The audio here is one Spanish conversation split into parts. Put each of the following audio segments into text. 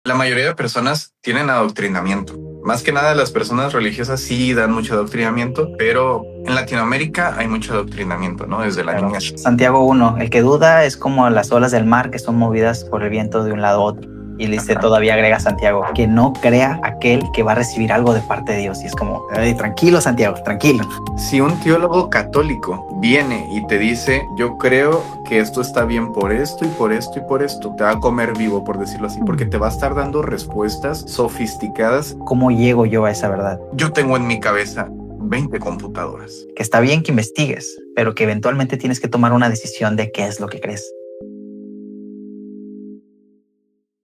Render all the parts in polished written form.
La mayoría de personas tienen adoctrinamiento. Más que nada las personas religiosas sí dan mucho adoctrinamiento, pero en Latinoamérica hay mucho adoctrinamiento, ¿no? Desde la Claro. niñez. Santiago 1, el que duda es como las olas del mar que son movidas por el viento de un lado a otro. Y dice, Ajá. todavía agrega Santiago, que no crea aquel que va a recibir algo de parte de Dios. Y es como, tranquilo Santiago, tranquilo. Si un teólogo católico viene y te dice, yo creo que esto está bien por esto y por esto y por esto, te va a comer vivo, por decirlo así, porque te va a estar dando respuestas sofisticadas. ¿Cómo llego yo a esa verdad? Yo tengo en mi cabeza 20 computadoras. Que está bien que investigues, pero que eventualmente tienes que tomar una decisión de qué es lo que crees.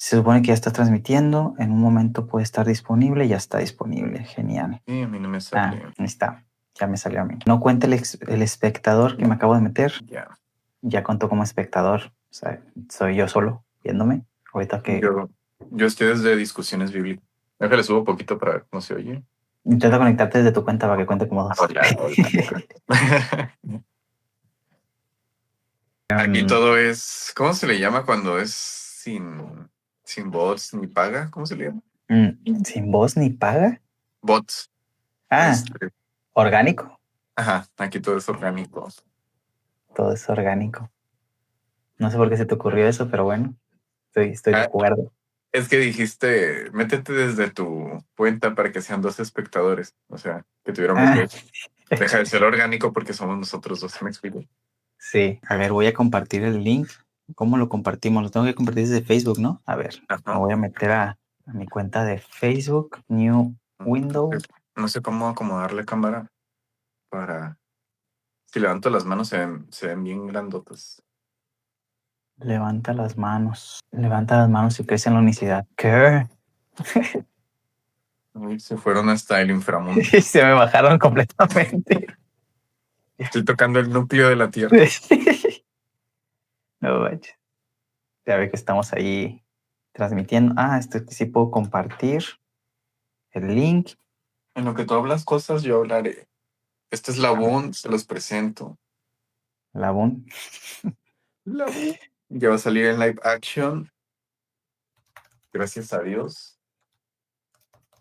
Se supone que ya está transmitiendo, en un momento puede estar disponible, ya está disponible, genial. Sí, a mí no me sale. Ahí está, ya me salió a mí. No cuenta el espectador que me acabo de meter, Ya. ya contó como espectador, o sea, soy yo solo viéndome. Ahorita que Yo estoy desde discusiones bíblicas. Déjale subo poquito para ver cómo se oye. intenta conectarte desde tu cuenta para que cuente como dos. Hola, hola. Aquí todo es, ¿cómo se le llama cuando es sin bots ni paga? ¿Cómo se le llama? Sin voz ni paga. Bots. Ah, Este, orgánico. ajá, aquí todo es orgánico. Todo es orgánico. No sé por qué se te ocurrió eso, pero bueno, estoy de Ah, acuerdo. es que dijiste, métete desde tu cuenta para que sean dos espectadores. O sea, que tuviéramos Ah, dos. Deja de ser orgánico porque somos nosotros dos, ¿sí me explico? sí. A ver, voy a compartir el link. ¿Cómo lo compartimos? Lo tengo que compartir desde Facebook, ¿no? A ver, me Ajá. voy a meter a mi cuenta de Facebook, New Window. No sé cómo acomodar la cámara para... Si levanto las manos se ven bien grandotas. Levanta las manos. Levanta las manos y crece en la unicidad. ¿Qué? Uy, se fueron hasta el inframundo. Se me bajaron completamente. Estoy tocando el núcleo de la Tierra. No manches. Ya ve que estamos ahí transmitiendo. Ah, esto sí puedo compartir el link. En lo que tú hablas cosas, yo hablaré. Este es Labón, se los presento. La boom. Labón. Ya va a salir en live action. Gracias a Dios.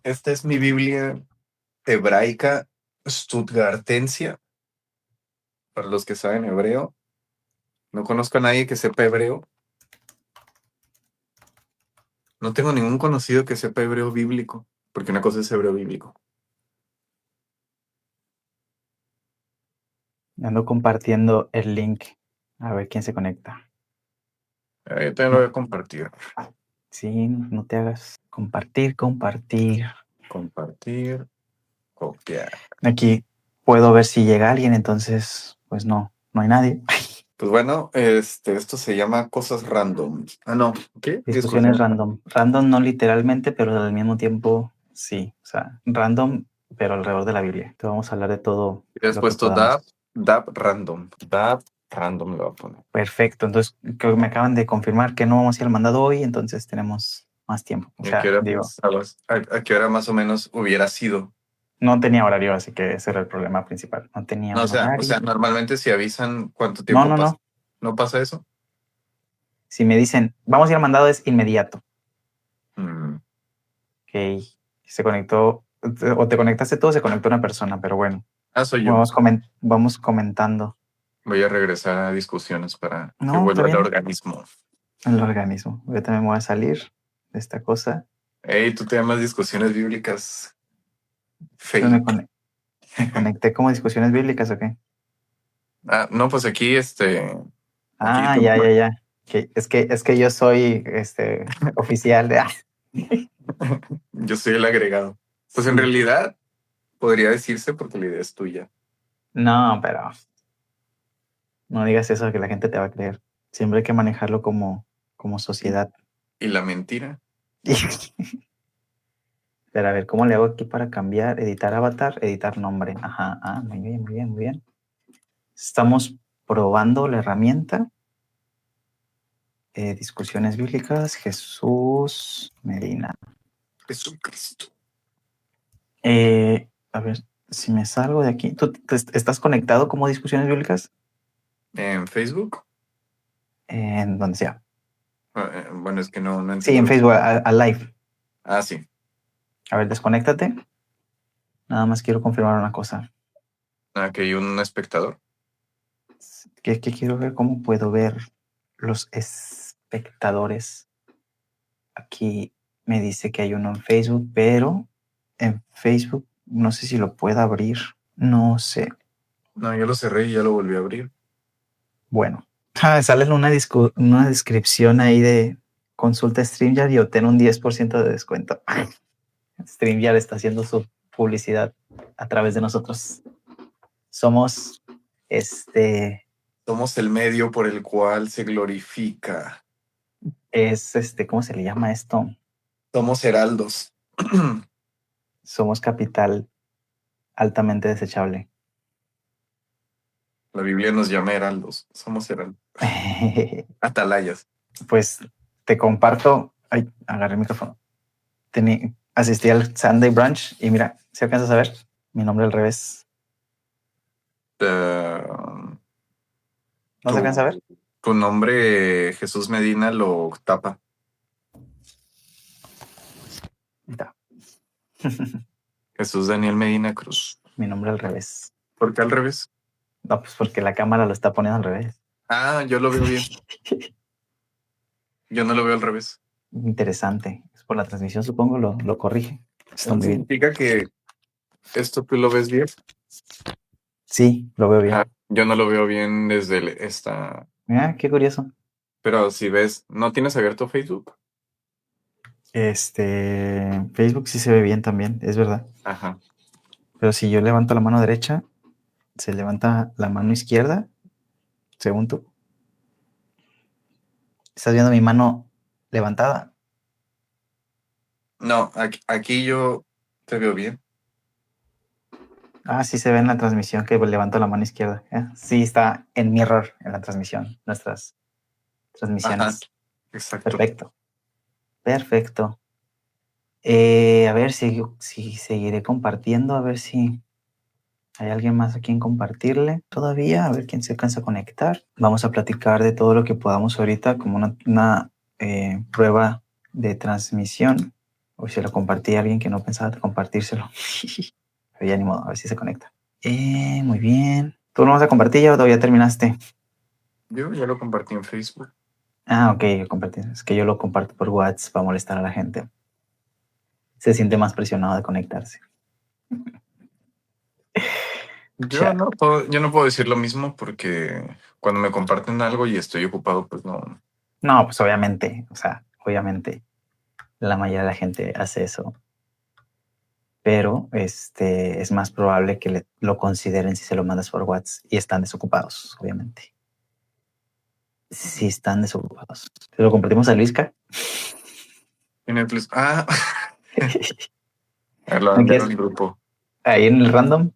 Esta es mi Biblia hebraica stuttgartensia. Para los que saben hebreo. No conozco a nadie que sepa hebreo. No tengo ningún conocido que sepa hebreo bíblico. Porque una cosa es hebreo bíblico. Ando compartiendo el link. A ver quién se conecta. Yo también lo voy a compartir. Sí, no te hagas. Compartir, compartir. Compartir, copiar. Aquí puedo ver si llega alguien, entonces, pues no hay nadie. Pues bueno, esto se llama cosas random. Ah, no. ¿Qué? Discusiones random. Random no literalmente, pero al mismo tiempo sí. O sea, random, pero alrededor de la Biblia. Entonces vamos a hablar de todo Y has lo que puesto podamos. dab random. Dab random lo voy a poner. Perfecto. Entonces, creo que me acaban de confirmar que no vamos a ir al mandado hoy, entonces tenemos más tiempo. O ¿Y a qué sea, hora digo, pensabas? ¿A qué hora más o menos hubiera sido? no tenía horario, así que ese era el problema principal. No tenía No, un horario. normalmente si avisan cuánto No, tiempo no, pasa. no. ¿No pasa eso? Si me dicen, vamos a ir al mandado, es inmediato. Mm, Ok. Se conectó, o te conectaste tú o se conectó una persona, pero bueno, soy yo. vamos comentando Voy a regresar a discusiones para que No, está vuelva el bien. organismo. El organismo. Yo también voy a salir de esta cosa. Hey, tú te llamas discusiones bíblicas Entonces fake. me conecté como discusiones bíblicas, ¿o qué? No, pues aquí, aquí Ah, tú ya, nomás. ya, ya. Es que yo soy oficial de. Yo soy el agregado. Pues en Sí. realidad podría decirse porque la idea es tuya. No, pero no digas eso que la gente te va a creer. Siempre hay que manejarlo como ¿Y, sociedad. y la mentira? Pero a ver, ¿cómo le hago aquí para cambiar? Editar avatar, editar nombre. Ajá, muy bien, muy bien, muy bien. Estamos probando la herramienta. Discusiones bíblicas, Jesús Medina. Jesucristo. A ver, si me salgo de aquí. ¿Tú estás conectado como discusiones bíblicas? En Facebook. En donde sea. Bueno, es que no Sí, entiendo en lo que... Facebook, a live. Ah, sí. A ver, desconéctate. Nada más quiero confirmar una cosa. Ah, que hay un espectador. Que quiero ver cómo puedo ver los espectadores. Aquí me dice que hay uno en Facebook, pero en Facebook no sé si lo pueda abrir. No sé. No, yo lo cerré y ya lo volví a abrir. Bueno, sale una descripción ahí de consulta StreamYard y obtén un 10% de descuento. StreamYard está haciendo su publicidad a través de nosotros. Somos Somos el medio por el cual se glorifica. ¿cómo se le llama esto? Somos heraldos. Somos capital altamente desechable. La Biblia nos llama heraldos. Somos heraldos. Atalayas. Pues te comparto. Ay, agarré el micrófono. Asistí al Sunday Brunch y mira, si alcanzas a ver mi nombre al revés. Uh, ¿No se alcanza a ver? tu nombre, Jesús Medina, lo tapa. Ahí está. Jesús Daniel Medina Cruz. Mi nombre al revés. ¿Por qué al revés? No, pues porque la cámara lo está poniendo al revés. Ah, yo lo veo bien. Yo no lo veo al revés. Interesante. Es por la transmisión, supongo, lo corrige. Está muy bien. ¿Significa que esto tú lo ves bien? Sí, lo veo bien. Yo no lo veo bien desde esta... Ah, qué curioso. Pero si ves, ¿no tienes abierto Facebook? Facebook sí se ve bien también, es verdad. Ajá. Pero si yo levanto la mano derecha, se levanta la mano izquierda, según tú. ¿Estás viendo mi mano levantada? No, aquí yo te veo bien. Ah, sí se ve en la transmisión que levanto la mano izquierda. Sí está en mirror en la transmisión, nuestras transmisiones. Ajá, exacto. Perfecto. Perfecto. A ver si seguiré compartiendo, a ver si hay alguien más a quien compartirle todavía, a ver quién se alcanza a conectar. Vamos a platicar de todo lo que podamos ahorita como una prueba de transmisión. O se lo compartí a alguien que no pensaba compartírselo. Pero ya ni modo, a ver si se conecta. Muy bien. ¿Tú no vas a compartir ya o ya terminaste? Yo ya lo compartí en Facebook. Ah, ok, yo compartí. Es que yo lo comparto por WhatsApp para molestar a la gente. Se siente más presionado de conectarse. Yo no puedo decir lo mismo porque cuando me comparten algo y estoy ocupado, pues no. No, pues obviamente, o sea, obviamente la mayoría de la gente hace eso. Pero es más probable que lo consideren si se lo mandas por WhatsApp y están desocupados, obviamente. Si están desocupados. ¿Se lo compartimos a Luisca? En Netflix. Ah, lo enviaron en el grupo. Ahí en el random.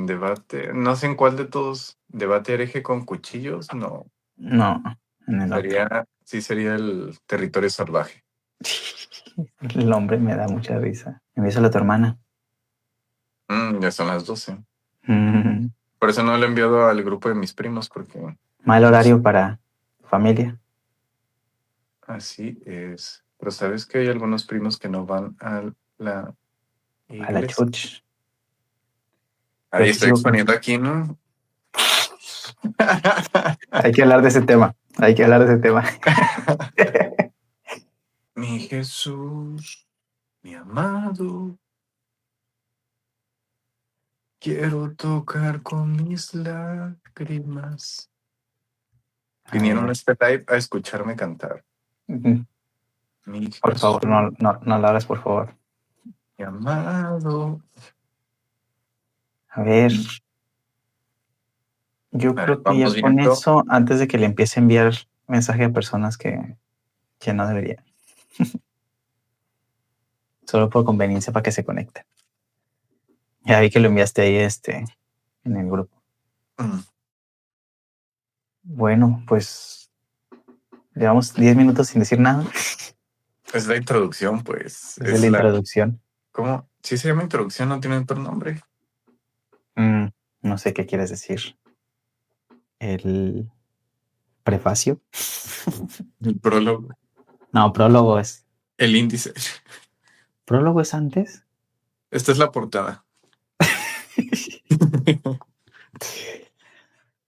Debate, no sé en cuál de todos. Debate hereje con cuchillos, no. No, en el otro. Sí sería el territorio salvaje. El hombre me da mucha risa. Envíaselo a tu hermana. Ya son las 12. Mm, Por eso no lo he enviado al grupo de mis primos, porque mal horario para tu familia. así es. Pero sabes que hay algunos primos que no van a la A la iglesia. church. Ahí Pero sí estoy sigo con... exponiendo aquí, ¿no? Hay que hablar de ese tema. Hay que hablar de ese tema. Mi Jesús, mi amado, quiero tocar con mis lágrimas. Vinieron a este live a escucharme cantar. Mi Por Jesús, favor, no lo hagas, por favor. mi amado. A ver, yo creo que ya Vamos con viendo. eso, antes de que le empiece a enviar mensaje a personas que no debería. Solo por conveniencia para que se conecten. Ya vi que lo enviaste ahí en el grupo. Bueno, pues llevamos 10 minutos sin decir nada. Es la introducción, pues. Es de la introducción. ¿Cómo? Sí se llama introducción, no tiene otro nombre. No sé qué quieres decir. prefacio. El prólogo, No, prólogo es. el índice. ¿Prólogo es antes? Esta es la portada. Bueno,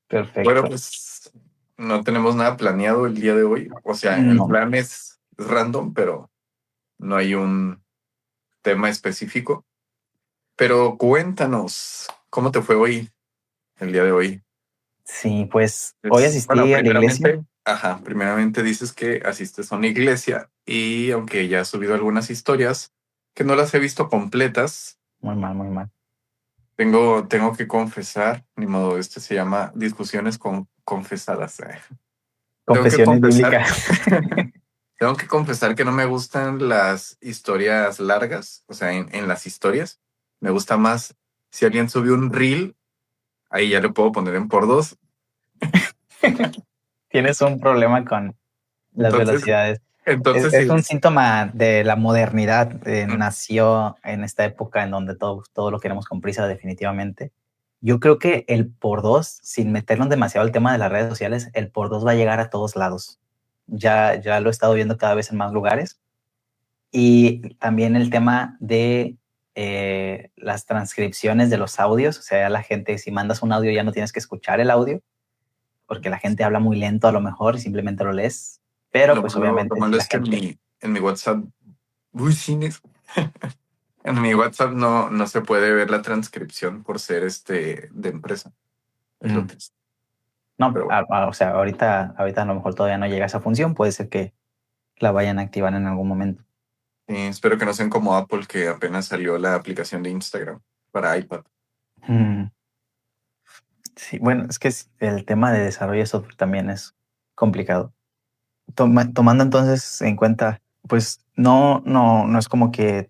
Perfecto. pues no tenemos nada planeado el día de hoy. O sea, el No. plan es random, pero no hay un tema específico. Pero cuéntanos, ¿cómo te fue hoy, el día de hoy? Sí, pues hoy Bueno, asistí a la iglesia. primeramente dices que asistes a una iglesia y aunque ya has subido algunas historias que no las he visto completas, Muy mal, muy mal. tengo que confesar, ni modo, este se llama discusiones confesadas. Tengo que Confesiones confesar, bíblicas. tengo que confesar que no me gustan las historias largas, o sea, en las historias, me gusta más si alguien sube un reel, ahí ya le puedo poner en por dos. Tienes un problema con las Entonces, velocidades. entonces Es sí. un síntoma de la modernidad. Mm. Nació en esta época en donde todo lo queremos con prisa, definitivamente. Yo creo que el por dos, sin meternos demasiado al tema de las redes sociales, el por dos va a llegar a todos lados. Ya lo he estado viendo cada vez en más lugares. Y también el tema de las transcripciones de los audios. O sea, ya la gente, si mandas un audio, ya no tienes que escuchar el audio, porque la gente habla muy lento a lo mejor y simplemente lo lees. Pero pues Lo obviamente si malo la es que gente... en mi WhatsApp, uy, cines, en mi WhatsApp no se puede ver la transcripción por ser de empresa. Es lo Mm, triste. no, Pero bueno, o sea, ahorita a lo mejor todavía no llega esa función, puede ser que la vayan a activar en algún momento. sí, espero que no sean como Apple, que apenas salió la aplicación de Instagram para iPad. Mm, sí, bueno, es que el tema de desarrollo de software también es complicado. Tomando entonces en cuenta, pues no es como que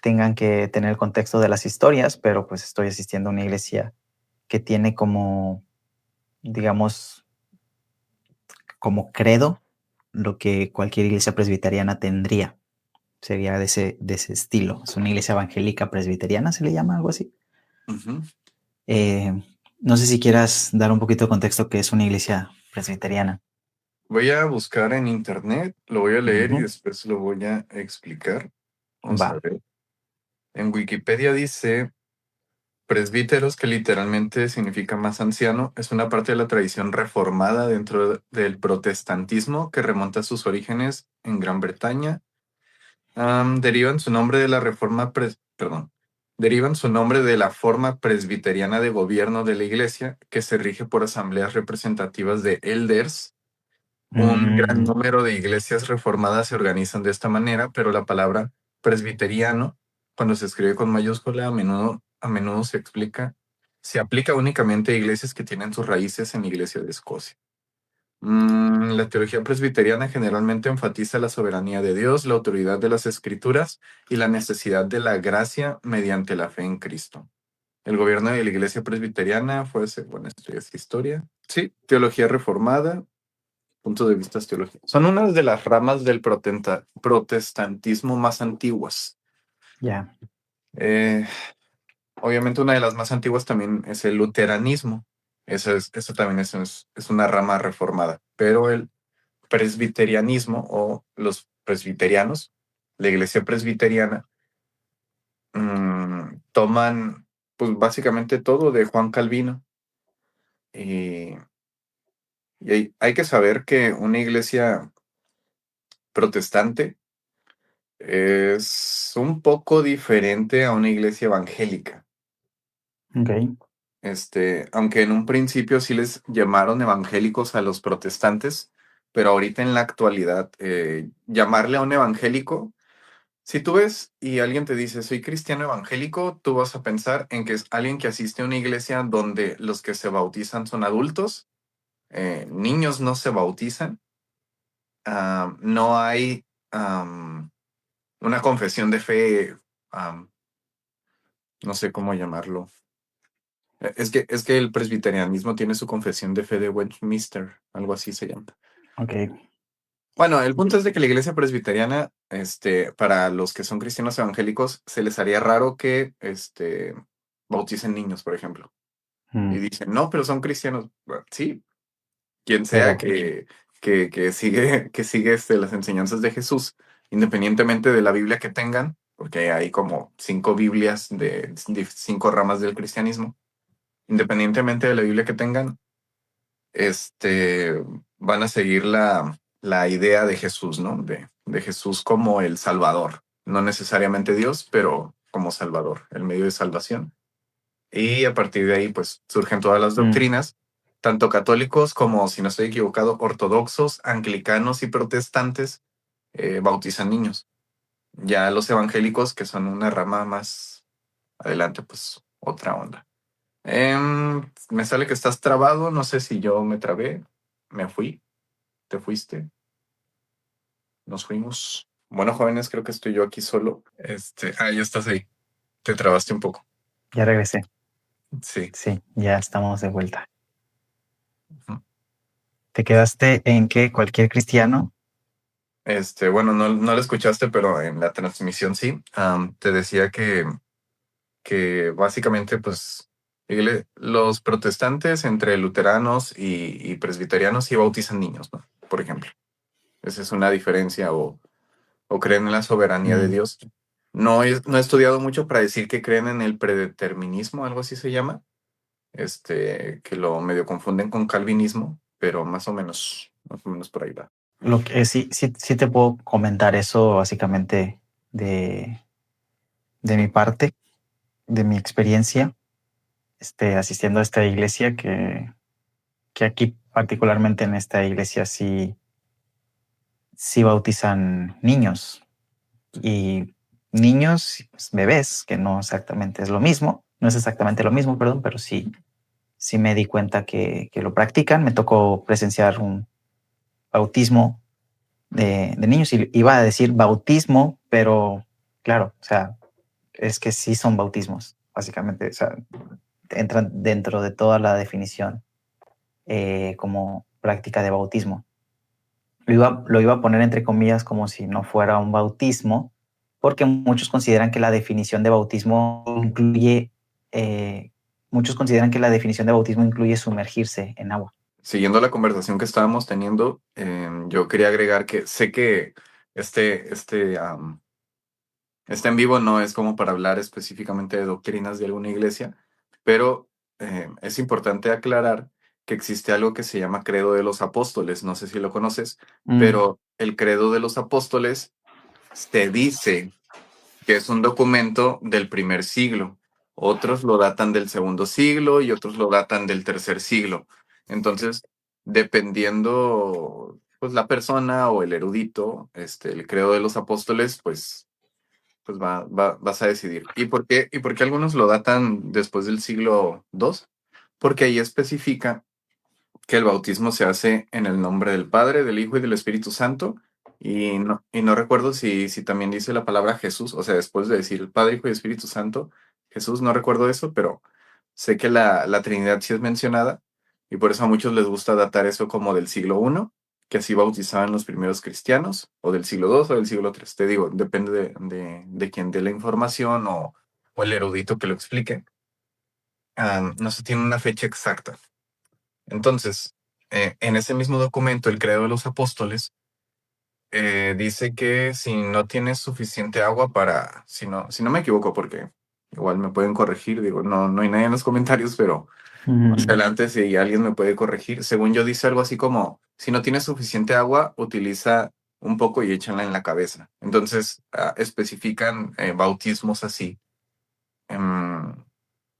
tengan que tener el contexto de las historias, pero pues estoy asistiendo a una iglesia que tiene como, digamos, como credo lo que cualquier iglesia presbiteriana tendría. Sería de ese estilo. Es una iglesia evangélica presbiteriana, se le llama algo así. Ujú. Eh, no sé si quieras dar un poquito de contexto que es una iglesia presbiteriana. Voy a buscar en internet, lo voy a leer y Ujú. después lo voy a explicar. Vamos Va. a ver. En Wikipedia dice presbíteros, que literalmente significa más anciano, es una parte de la tradición reformada dentro del protestantismo que remonta a sus orígenes en Gran Bretaña. Derivan su nombre de la perdón, derivan su nombre de la forma presbiteriana de gobierno de la iglesia, que se rige por asambleas representativas de elders. Un gran Mm, número de iglesias reformadas se organizan de esta manera, pero la palabra presbiteriano, cuando se escribe con mayúscula, a menudo se aplica únicamente a iglesias que tienen sus raíces en la Iglesia de Escocia. La teología presbiteriana generalmente enfatiza la soberanía de Dios, la autoridad de las escrituras y la necesidad de la gracia mediante la fe en Cristo. El gobierno de la iglesia presbiteriana bueno, esto ya es historia. Sí, teología reformada, puntos de vista teológicos. Son unas de las ramas del protestantismo más antiguas. ya. Eh, Obviamente una de las más antiguas también es el luteranismo. Eso también es una rama reformada. Pero el presbiterianismo o los presbiterianos, la iglesia presbiteriana, toman pues básicamente todo de Juan Calvino. Y, y hay que saber que una iglesia protestante es un poco diferente a una iglesia evangélica. Ok. Aunque en un principio sí les llamaron evangélicos a los protestantes, pero ahorita en la actualidad, llamarle a un evangélico, si tú ves y alguien te dice soy cristiano evangélico, tú vas a pensar en que es alguien que asiste a una iglesia donde los que se bautizan son adultos, niños no se bautizan, no hay una confesión de fe, am, no sé cómo llamarlo. Es que el presbiterianismo tiene su confesión de fe de Westminster, algo así se llama. Ok. Bueno, el punto es de que la iglesia presbiteriana, para los que son cristianos evangélicos, se les haría raro que, bauticen niños, por ejemplo. Y Mm, dicen, no, pero son cristianos. Bueno, sí, quien sea pero que sigue las enseñanzas de Jesús, independientemente de la Biblia que tengan, porque hay como 5 Biblias de 5 ramas del cristianismo, independientemente de la Biblia que tengan, van a seguir la idea de Jesús, ¿no? De Jesús como el Salvador, no necesariamente Dios, pero como Salvador, el medio de salvación. Y a partir de ahí, pues surgen todas las doctrinas, tanto católicos como, si no estoy equivocado, ortodoxos, anglicanos y protestantes bautizan niños. Ya los evangélicos, que son una rama más adelante, pues otra onda. Me sale que estás trabado, no sé si yo me trabé, me fui, te fuiste, nos fuimos. Bueno, jóvenes, creo que estoy yo aquí solo. Ya estás ahí, te trabaste un poco. ya regresé. Sí. Sí, ya estamos de vuelta. Ujú. ¿Te quedaste en que cualquier cristiano? Bueno, no lo escuchaste, pero en la transmisión sí. Te decía que básicamente, pues, los protestantes entre luteranos y presbiterianos sí bautizan niños, ¿no? Por ejemplo. Esa es una diferencia, o creen en la soberanía de Mm, Dios. No he estudiado mucho para decir que creen en el predeterminismo, algo así se llama, que lo medio confunden con calvinismo, pero más o menos por ahí va. Lo que sí te puedo comentar eso básicamente de, de mi parte, de mi experiencia, asistiendo a esta iglesia, que aquí particularmente en esta iglesia sí bautizan niños y niños, pues, bebés, que no exactamente es lo mismo, no es exactamente lo mismo, perdón, pero sí me di cuenta que lo practican. Me tocó presenciar un bautismo de niños y iba a decir bautismo, pero claro, o sea, es que sí son bautismos, básicamente, o sea, entran dentro de toda la definición como práctica de bautismo. Lo iba a poner entre comillas como si no fuera un bautismo, porque muchos consideran que la definición de bautismo incluye, muchos consideran que la definición de bautismo incluye sumergirse en agua. Siguiendo la conversación que estábamos teniendo, yo quería agregar que sé que este en vivo no es como para hablar específicamente de doctrinas de alguna iglesia, pero es importante aclarar que existe algo que se llama Credo de los Apóstoles. No sé si lo conoces, pero el Credo de los Apóstoles se dice que es un documento del primer siglo. Otros lo datan del segundo siglo y otros lo datan del tercer siglo. Entonces, dependiendo pues la persona o el erudito, el credo de los apóstoles, pues vas a decidir. ¿Y por qué algunos lo datan después del siglo II? Porque ahí especifica que el bautismo se hace en el nombre del Padre, del Hijo y del Espíritu Santo. Y no recuerdo si también dice la palabra Jesús, o sea, después de decir el Padre, Hijo y Espíritu Santo, Jesús, no recuerdo eso, pero sé que la Trinidad sí es mencionada, y por eso a muchos les gusta datar eso como del siglo I, que así bautizaban los primeros cristianos, o del siglo II o del siglo III. Te digo, depende de quién dé la información o el erudito que lo explique. No se tiene una fecha exacta. Entonces, en ese mismo documento, el Credo de los Apóstoles, dice que si no tienes suficiente agua si no me equivoco, porque igual me pueden corregir, digo, no hay nadie en los comentarios, pero más adelante si alguien me puede corregir, según yo dice algo así como, si no tienes suficiente agua, utiliza un poco y échala en la cabeza. Entonces, especifican bautismos así. em,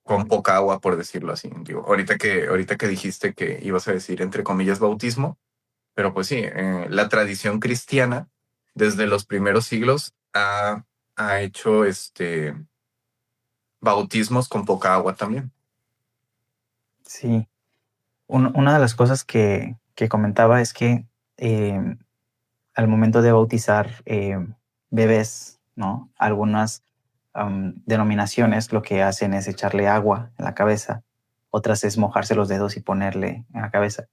con poca agua, por decirlo así. Digo, ahorita que dijiste que ibas a decir entre comillas bautismo, pero pues sí, la tradición cristiana desde los primeros siglos ha hecho bautismos con poca agua también. Sí, una de las cosas que comentaba es que eh, al momento de bautizar bebés, ¿no? Algunas denominaciones lo que hacen es echarle agua en la cabeza, otras es mojarse los dedos y ponerle en la cabeza.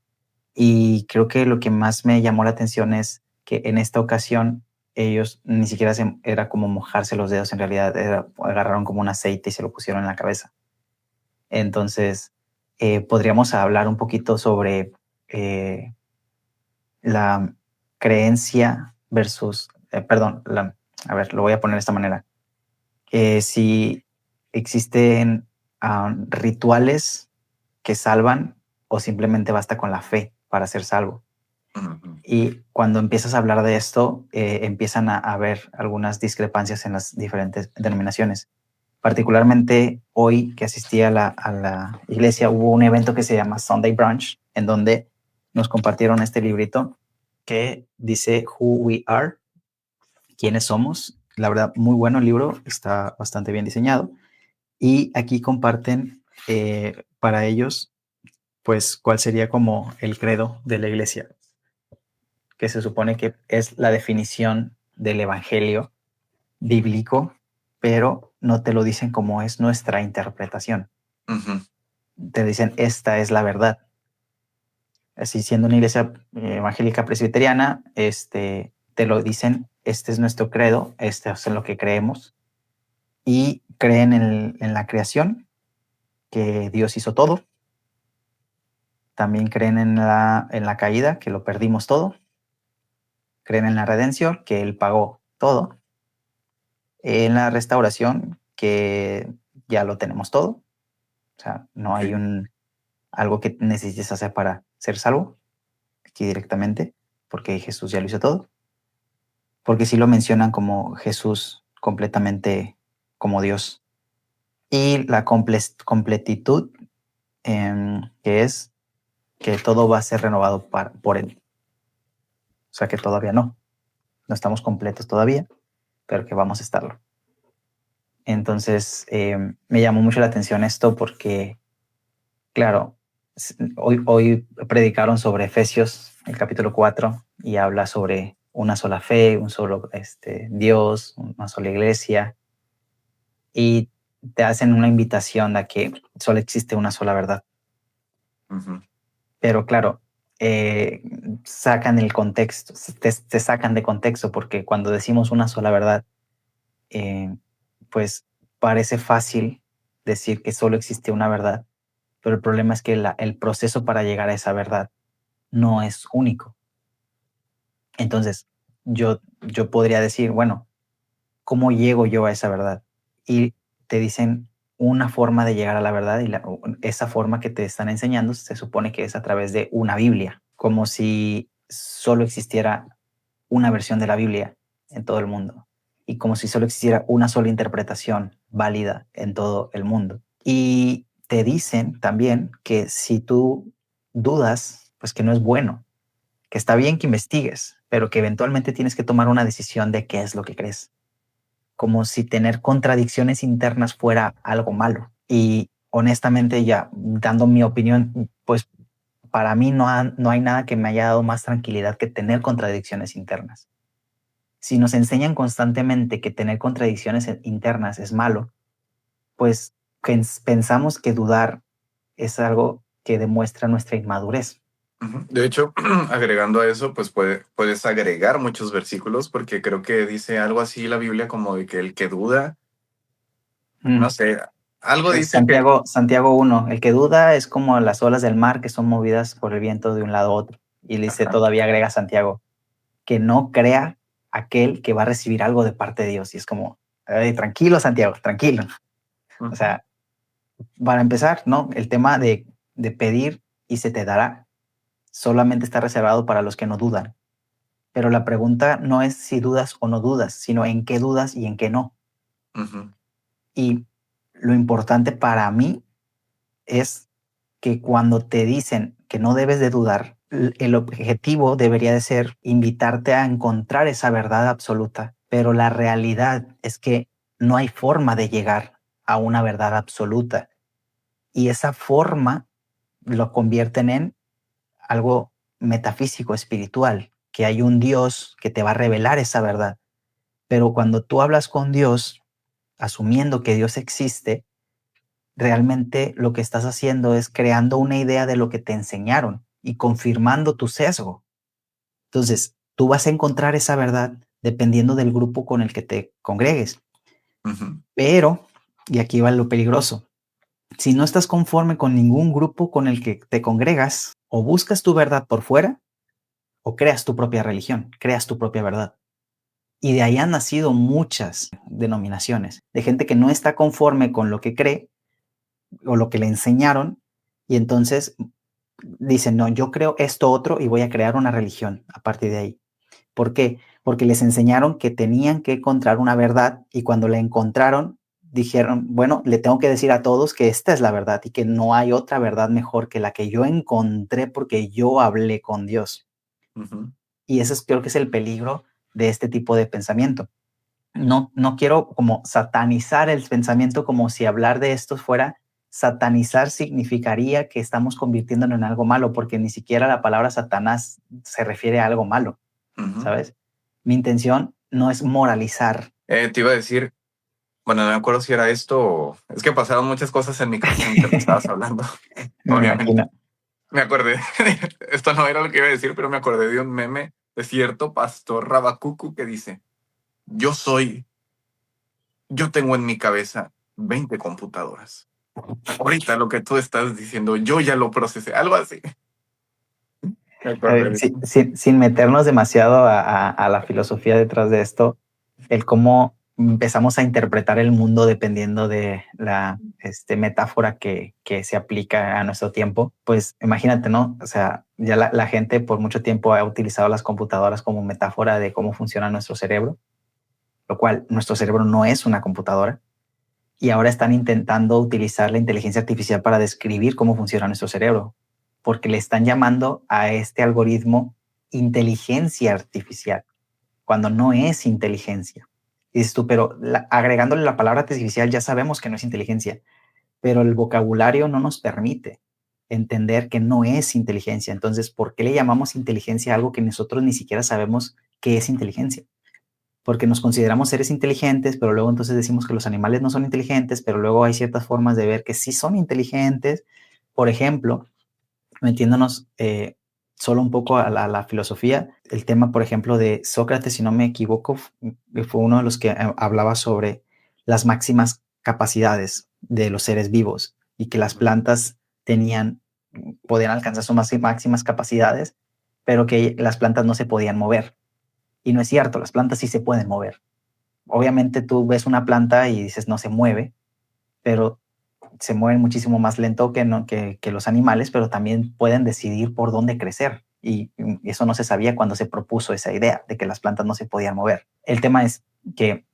Y creo que lo que más me llamó la atención es que en esta ocasión ellos ni siquiera era como mojarse los dedos, en realidad agarraron como un aceite y se lo pusieron en la cabeza. Entonces, podríamos hablar un poquito sobre la creencia versus, perdón, a ver, lo voy a poner de esta manera. Si existen rituales que salvan o simplemente basta con la fe para ser salvo. Ujú. Y cuando empiezas a hablar de esto, empiezan a haber algunas discrepancias en las diferentes denominaciones. Particularmente hoy que asistí a la iglesia, hubo un evento que se llama Sunday Brunch, en donde nos compartieron este librito que dice Who We Are, quiénes somos. La verdad, muy bueno el libro, está bastante bien diseñado. Y aquí comparten para ellos, pues, cuál sería como el credo de la iglesia, que se supone que es la definición del evangelio bíblico, pero no te lo dicen como es nuestra interpretación. Ujú. Te dicen, esta es la verdad. Así siendo una iglesia evangélica presbiteriana, te lo dicen, este es nuestro credo, este es en lo que creemos, y creen en la creación, que Dios hizo todo. También creen en la caída, que lo perdimos todo. Creen en la redención, que Él pagó todo. En la restauración, que ya lo tenemos todo. O sea, no hay Ok. algo que necesites hacer para ser salvo, aquí directamente, porque Jesús ya lo hizo todo. Porque sí lo mencionan como Jesús completamente como Dios. Y la completitud, que es que todo va a ser renovado por Él. O sea que todavía no estamos completos todavía, pero que vamos a estarlo. Entonces, me llamó mucho la atención esto porque, claro, hoy predicaron sobre Efesios, el capítulo 4, y habla sobre una sola fe, un solo Dios, una sola iglesia, y te hacen una invitación a que solo existe una sola verdad. Ujú. Pero claro, sacan el contexto, te sacan de contexto, porque cuando decimos una sola verdad, pues parece fácil decir que solo existe una verdad, pero el problema es que el proceso para llegar a esa verdad no es único. Entonces, yo podría decir, bueno, ¿cómo llego yo a esa verdad? Y te dicen una forma de llegar a la verdad, y esa forma que te están enseñando se supone que es a través de una Biblia, como si solo existiera una versión de la Biblia en todo el mundo y como si solo existiera una sola interpretación válida en todo el mundo. Y te dicen también que si tú dudas, pues que no es bueno, que está bien que investigues, pero que eventualmente tienes que tomar una decisión de qué es lo que crees, como si tener contradicciones internas fuera algo malo. Y honestamente, ya dando mi opinión, pues para mí no hay nada que me haya dado más tranquilidad que tener contradicciones internas. Si nos enseñan constantemente que tener contradicciones internas es malo, pues pensamos que dudar es algo que demuestra nuestra inmadurez. Ujú. De hecho, agregando a eso, pues puedes agregar muchos versículos porque creo que dice algo así la Biblia como de que el que duda, no Mm. sé, algo Es dice que... Santiago 1, el que duda es como las olas del mar que son movidas por el viento de un lado a otro. Y le dice, Ajá. todavía agrega Santiago, que no crea aquel que va a recibir algo de parte de Dios. Y es como, tranquilo Santiago, tranquilo. O Ujú. sea, para empezar, ¿no? El tema de pedir y se te dará solamente está reservado para los que no dudan. Pero la pregunta no es si dudas o no dudas, sino en qué dudas y en qué no. Ujú. Y lo importante para mí es que cuando te dicen que no debes de dudar, el objetivo debería de ser invitarte a encontrar esa verdad absoluta, pero la realidad es que no hay forma de llegar a una verdad absoluta, y esa forma lo convierten en algo metafísico, espiritual, que hay un Dios que te va a revelar esa verdad. Pero cuando tú hablas con Dios, asumiendo que Dios existe, realmente lo que estás haciendo es creando una idea de lo que te enseñaron y confirmando tu sesgo. Entonces, tú vas a encontrar esa verdad dependiendo del grupo con el que te congregues. Ujú. Pero, y aquí va lo peligroso, si no estás conforme con ningún grupo con el que te congregas, O buscas tu verdad por fuera o creas tu propia religión, creas tu propia verdad. Y de ahí han nacido muchas denominaciones, de gente que no está conforme con lo que cree o lo que le enseñaron, y entonces dicen, no, yo creo esto otro y voy a crear una religión a partir de ahí. ¿Por qué? Porque les enseñaron que tenían que encontrar una verdad y cuando la encontraron, dijeron, bueno, le tengo que decir a todos que esta es la verdad y que no hay otra verdad mejor que la que yo encontré porque yo hablé con Dios. Ujú. Y ese creo que es el peligro de este tipo de pensamiento. No quiero como satanizar el pensamiento como si hablar de esto fuera satanizar significaría que estamos convirtiéndonos en algo malo, porque ni siquiera la palabra Satanás se refiere a algo malo, Ujú. ¿sabes? Mi intención no es moralizar. Te iba a decir, bueno, no me acuerdo si era esto o... Es que pasaron muchas cosas en mi cabeza mientras estabas hablando, Me obviamente. imagino. Me acordé, esto no era lo que iba a decir, pero me acordé de un meme de cierto pastor Rabacucu que dice, yo soy, yo tengo en mi cabeza 20 computadoras. Ahorita lo que tú estás diciendo, yo ya lo procesé, algo así. Me acordé de eso. Sin meternos demasiado a la filosofía detrás de esto, el cómo empezamos a interpretar el mundo dependiendo de la metáfora que se aplica a nuestro tiempo, pues imagínate, ¿no? O sea, ya la gente por mucho tiempo ha utilizado las computadoras como metáfora de cómo funciona nuestro cerebro, lo cual nuestro cerebro no es una computadora, y ahora están intentando utilizar la inteligencia artificial para describir cómo funciona nuestro cerebro, porque le están llamando a este algoritmo inteligencia artificial, cuando no es inteligencia. Y dices tú, pero agregándole la palabra artificial ya sabemos que no es inteligencia, pero el vocabulario no nos permite entender que no es inteligencia. Entonces, ¿por qué le llamamos inteligencia a algo que nosotros ni siquiera sabemos qué es inteligencia? Porque nos consideramos seres inteligentes, pero luego entonces decimos que los animales no son inteligentes, pero luego hay ciertas formas de ver que sí son inteligentes. Por ejemplo, metiéndonos solo un poco a la filosofía, el tema, por ejemplo, de Sócrates, si no me equivoco, fue uno de los que hablaba sobre las máximas capacidades de los seres vivos y que las plantas tenían, podían alcanzar sus máximas capacidades, pero que las plantas no se podían mover. Y no es cierto, las plantas sí se pueden mover. Obviamente tú ves una planta y dices no se mueve, pero se mueven muchísimo más lento que los animales, pero también pueden decidir por dónde crecer. Y eso no se sabía cuando se propuso esa idea de que las plantas no se podían mover. El tema es que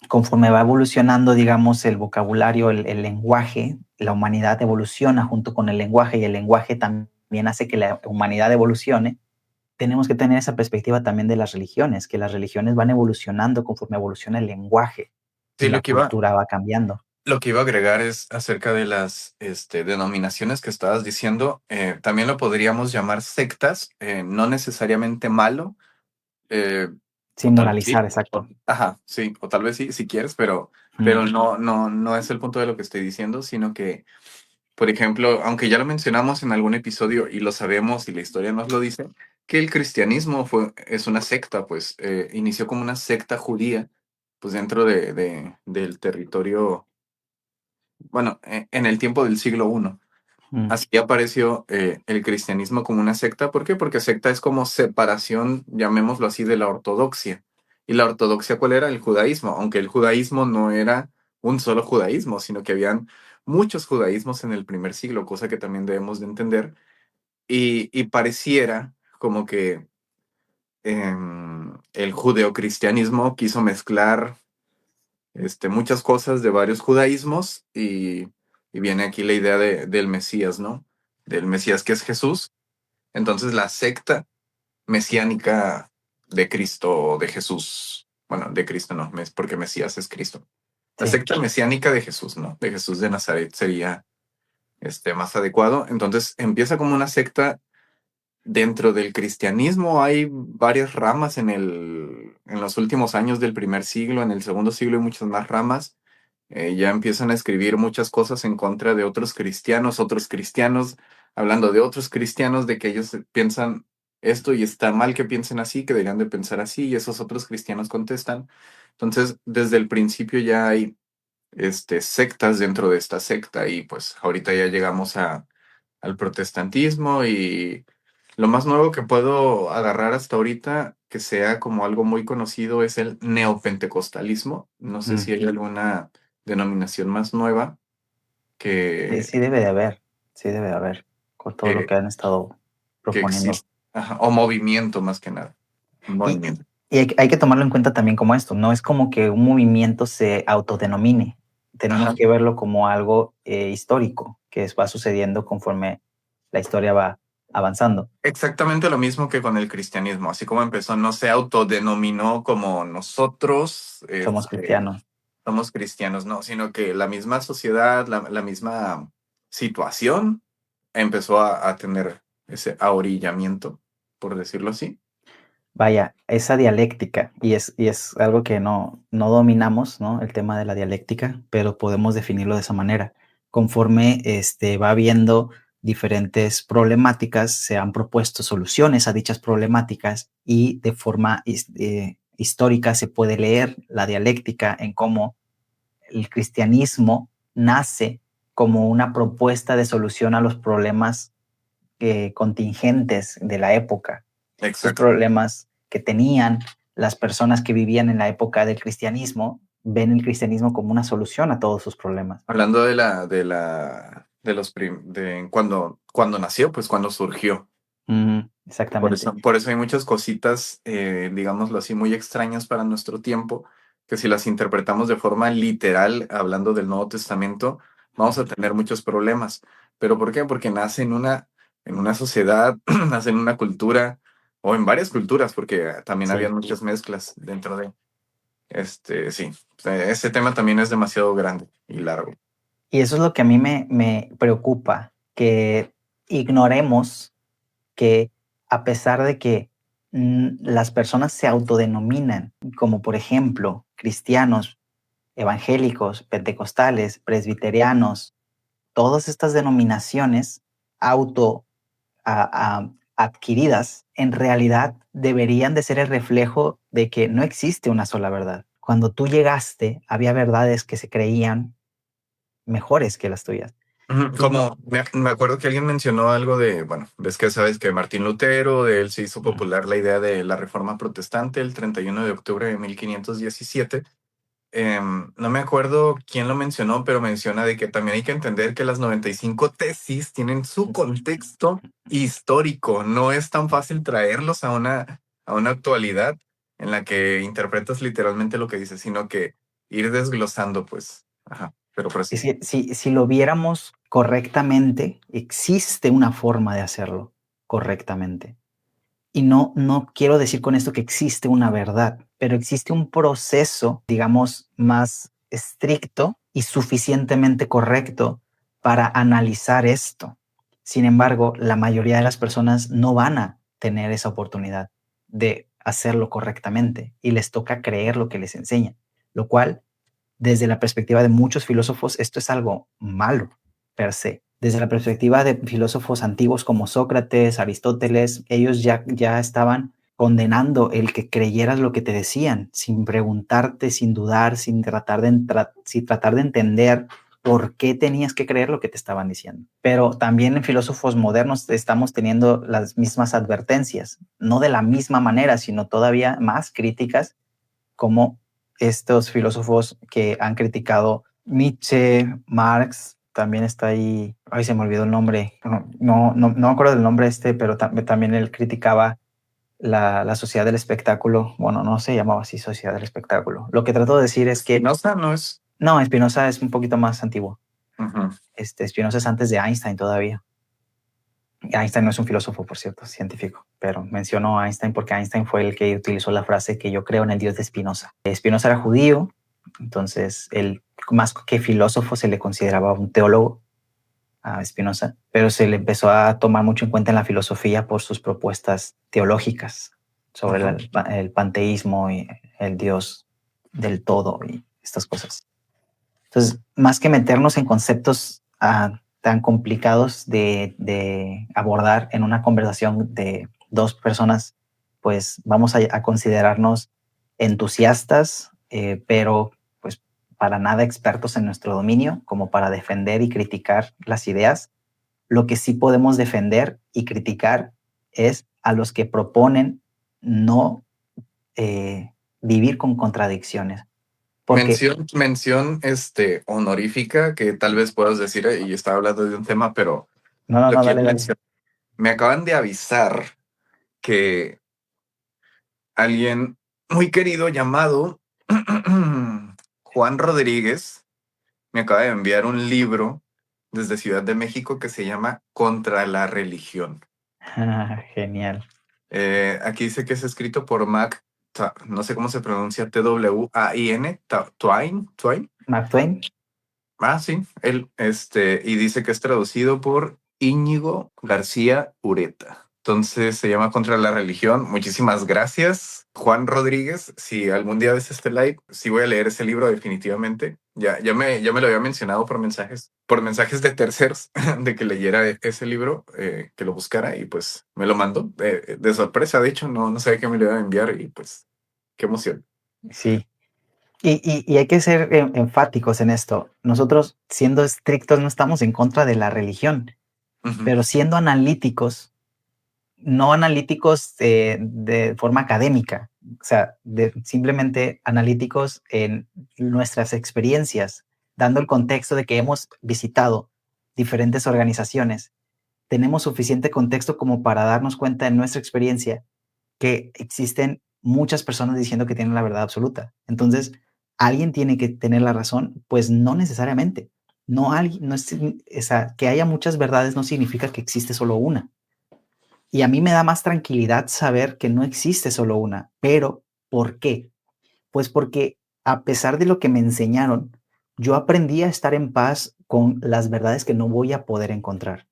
conforme va evolucionando, digamos, el vocabulario, el lenguaje, la humanidad evoluciona junto con el lenguaje y el lenguaje también hace que la humanidad evolucione. Tenemos que tener esa perspectiva también de las religiones, que las religiones van evolucionando conforme evoluciona el lenguaje y Sí, la cultura va cambiando. lo que iba a agregar es acerca de las denominaciones que estabas diciendo. También lo podríamos llamar sectas, no necesariamente malo, eh, o Sin tal vez moralizar, sí, exacto. ajá, sí, o tal vez sí, si quieres, pero Mm. no es el punto de lo que estoy diciendo, sino que, por ejemplo, aunque ya lo mencionamos en algún episodio y lo sabemos y la historia nos lo dice, que el cristianismo es una secta, pues inició como una secta judía, pues dentro del territorio, bueno, en el tiempo del siglo I. Mm. Así apareció el cristianismo como una secta. ¿Por qué? Porque secta es como separación, llamémoslo así, de la ortodoxia. ¿Y la ortodoxia cuál era? El judaísmo, aunque el judaísmo no era un solo judaísmo, sino que habían muchos judaísmos en el primer siglo, cosa que también debemos de entender. Y pareciera como que el judeocristianismo quiso mezclar muchas cosas de varios judaísmos y viene aquí la idea del Mesías, ¿no? Del Mesías que es Jesús. Entonces la secta mesiánica de Cristo o de Jesús, bueno, de Cristo no, porque Mesías es Cristo. La Sí. secta mesiánica de Jesús, ¿no? De Jesús de Nazaret sería más adecuado. Entonces empieza como una secta. Dentro del cristianismo hay varias ramas en los últimos años del primer siglo, en el segundo siglo hay muchas más ramas. Ya empiezan a escribir muchas cosas en contra de otros cristianos, hablando de otros cristianos, de que ellos piensan esto y está mal que piensen así, que deberían de pensar así, y esos otros cristianos contestan. Entonces, desde el principio ya hay sectas dentro de esta secta, y pues ahorita ya llegamos al protestantismo, y lo más nuevo que puedo agarrar hasta ahorita, que sea como algo muy conocido, es el neopentecostalismo. No sé Mm, si hay alguna denominación más nueva sí, que, sí debe de haber, sí debe de haber, con todo lo que, que han estado que proponiendo. existe. Ajá, o movimiento más que nada. Un Y, movimiento. y hay que tomarlo en cuenta también como esto, no es como que un movimiento se autodenomine, tenemos Ajá. que verlo como algo histórico, va sucediendo conforme la historia va avanzando. Exactamente lo mismo que con el cristianismo, así como empezó, no se autodenominó como nosotros, Somos cristianos. somos cristianos, no, sino que la misma sociedad, la misma situación empezó a tener ese ahorillamiento, por decirlo así. Vaya, esa dialéctica, y es algo que no dominamos, ¿no? El tema de la dialéctica, pero podemos definirlo de esa manera. Conforme va habiendo diferentes problemáticas, se han propuesto soluciones a dichas problemáticas y de forma histórica se puede leer la dialéctica en cómo el cristianismo nace como una propuesta de solución a los problemas contingentes de la época, estos Exacto. problemas que tenían las personas que vivían en la época del cristianismo, ven el cristianismo como una solución a todos sus problemas. Hablando de cuando nació, pues cuando surgió. Exactamente. Por eso hay muchas cositas, digámoslo así, muy extrañas para nuestro tiempo, que si las interpretamos de forma literal, hablando del Nuevo Testamento, vamos a tener muchos problemas. ¿Pero por qué? Porque nace en una sociedad, nace en una cultura, o en varias culturas, porque también había Sí. muchas mezclas dentro de, sí. O sea, ese tema también es demasiado grande y largo. Y eso es lo que a mí me preocupa, que ignoremos que a pesar de que las personas se autodenominan como, por ejemplo, cristianos, evangélicos, pentecostales, presbiterianos, todas estas denominaciones auto adquiridas, en realidad deberían de ser el reflejo de que no existe una sola verdad. Cuando tú llegaste, había verdades que se creían mejores que las tuyas. Ujú. Como me acuerdo que alguien mencionó algo de, bueno, ves que sabes que Martín Lutero, de él se hizo popular la idea de la Reforma Protestante el 31 de octubre de 1517. No me acuerdo quién lo mencionó, pero menciona de que también hay que entender que las 95 tesis tienen su contexto histórico. No es tan fácil traerlos a una actualidad en la que interpretas literalmente lo que dice, sino que ir desglosando, pues. Ajá, pero Y prosigue. si lo viéramos correctamente, existe una forma de hacerlo correctamente. Y no quiero decir con esto que existe una verdad, pero existe un proceso, digamos, más estricto y suficientemente correcto para analizar esto. Sin embargo, la mayoría de las personas no van a tener esa oportunidad de hacerlo correctamente y les toca creer lo que les enseña, lo cual, desde la perspectiva de muchos filósofos, esto es algo malo per se. Desde la perspectiva de filósofos antiguos como Sócrates, Aristóteles, ellos ya estaban condenando el que creyeras lo que te decían, sin preguntarte, sin dudar, sin tratar de entender por qué tenías que creer lo que te estaban diciendo. Pero también en filósofos modernos estamos teniendo las mismas advertencias, no de la misma manera, sino todavía más críticas, como estos filósofos que han criticado Nietzsche, Marx, también está ahí, ay, se me olvidó el nombre, no me acuerdo del nombre pero también él criticaba la sociedad del espectáculo. Bueno, no se llamaba así sociedad del espectáculo. Lo que trato de decir es que, Spinoza no es. no, Spinoza es un poquito más antiguo. Ujú. Spinoza es antes de Einstein todavía. Einstein no es un filósofo, por cierto, científico, pero menciono a Einstein porque Einstein fue el que utilizó la frase que yo creo en el Dios de Spinoza. Spinoza era judío, entonces él, más que filósofo, se le consideraba un teólogo a Spinoza, pero se le empezó a tomar mucho en cuenta en la filosofía por sus propuestas teológicas sobre Ujú. el panteísmo y el Dios del todo y estas cosas. Entonces, más que meternos en conceptos tan complicados de abordar en una conversación de dos personas, pues vamos a considerarnos entusiastas, pero pues para nada expertos en nuestro dominio, como para defender y criticar las ideas Lo que sí podemos defender y criticar es a los que proponen no vivir con contradicciones. Porque, Mención honorífica que tal vez puedas decir, y estaba hablando de un tema, pero lo no, quiero dale, dale. mencionar. Me acaban de avisar que alguien muy querido llamado Juan Rodríguez me acaba de enviar un libro desde Ciudad de México que se llama Contra la religión. Genial. Aquí dice que es escrito por no sé cómo se pronuncia, Twain, Twain. Mark Twain. Ah, sí, él, y dice que es traducido por Íñigo García Ureta. Entonces se llama Contra la religión. Muchísimas gracias, Juan Rodríguez. Si algún día ves este live, sí voy a leer ese libro definitivamente. Ya me lo había mencionado por mensajes de terceros, de que leyera ese libro, que lo buscara y pues me lo mandó de sorpresa. De hecho, no sabía que me lo iba a enviar y pues qué emoción. Sí. Y hay que ser enfáticos en esto. Nosotros, siendo estrictos, no estamos en contra de la religión, Ujú. pero siendo analíticos, no analíticos de forma académica, o sea, simplemente analíticos en nuestras experiencias, dando el contexto de que hemos visitado diferentes organizaciones. Tenemos suficiente contexto como para darnos cuenta en nuestra experiencia que existen muchas personas diciendo que tienen la verdad absoluta. Entonces, ¿alguien tiene que tener la razón? Pues no necesariamente. No, alguien, no es, o sea, que haya muchas verdades no significa que existe solo una. Y a mí me da más tranquilidad saber que no existe solo una. Pero, ¿por qué? Pues porque a pesar de lo que me enseñaron, yo aprendí a estar en paz con las verdades que no voy a poder encontrar.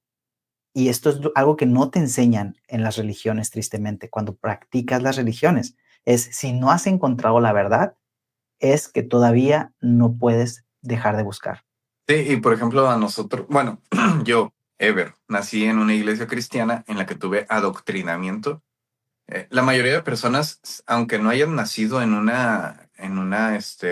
Y esto es algo que no te enseñan en las religiones, tristemente, cuando practicas las religiones. Es si no has encontrado la verdad, es que todavía no puedes dejar de buscar. Sí, y por ejemplo, a nosotros, bueno, yo, Ever, nací en una iglesia cristiana en la que tuve adoctrinamiento. La mayoría de personas, aunque no hayan nacido en una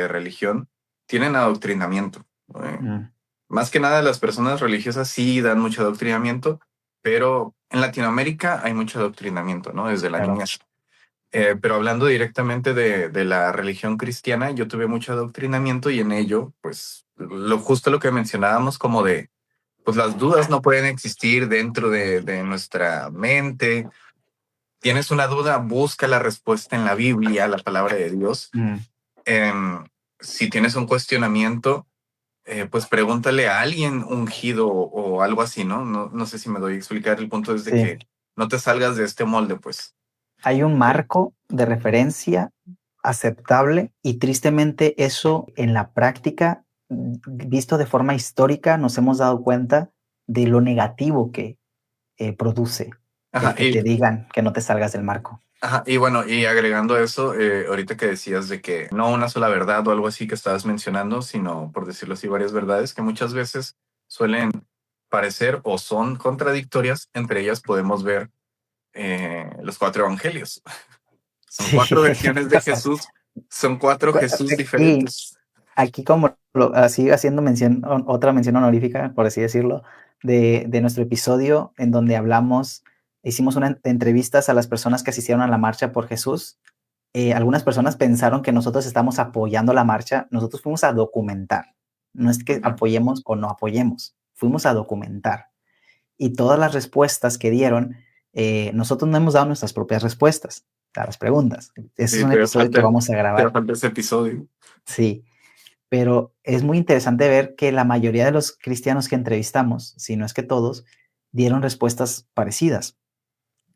religión, tienen adoctrinamiento. Mm, Más que nada, las personas religiosas sí dan mucho adoctrinamiento, pero en Latinoamérica hay mucho adoctrinamiento, ¿no? Desde la claro. niñez. Pero hablando directamente de la religión cristiana, yo tuve mucho adoctrinamiento y en ello, pues, justo lo que mencionábamos como de, pues las dudas no pueden existir dentro de nuestra mente. Tienes una duda, busca la respuesta en la Biblia, la palabra de Dios. Mm, Em, si tienes un cuestionamiento, pues pregúntale a alguien ungido o algo así, ¿no? No sé si me doy a explicar. El punto es de sí. que no te salgas de este molde, pues. Hay un marco de referencia aceptable y tristemente eso en la práctica, visto de forma histórica, nos hemos dado cuenta de lo negativo que produce el Ajá, que te digan que no te salgas del marco. ajá, y bueno, y agregando a eso, ahorita que decías de que no una sola verdad o algo así que estabas mencionando, sino, por decirlo así, varias verdades que muchas veces suelen parecer o son contradictorias. Entre ellas podemos ver los cuatro evangelios. Son Sí, cuatro versiones de o sea, Jesús, son cuatro Jesús aquí, diferentes. aquí como así haciendo mención, otra mención honorífica, por así decirlo, de nuestro episodio en donde hablamos, hicimos una entrevistas a las personas que asistieron a la marcha por Jesús. Algunas personas pensaron que nosotros estamos apoyando la marcha, nosotros fuimos a documentar, no es que Ujú. apoyemos o no apoyemos, fuimos a documentar. Y todas las respuestas que dieron, nosotros no hemos dado nuestras propias respuestas a las preguntas. Ese es Sí, un episodio que vamos a te grabar. falta ese episodio. Sí, pero es muy interesante ver que la mayoría de los cristianos que entrevistamos, si no es que todos, dieron respuestas parecidas.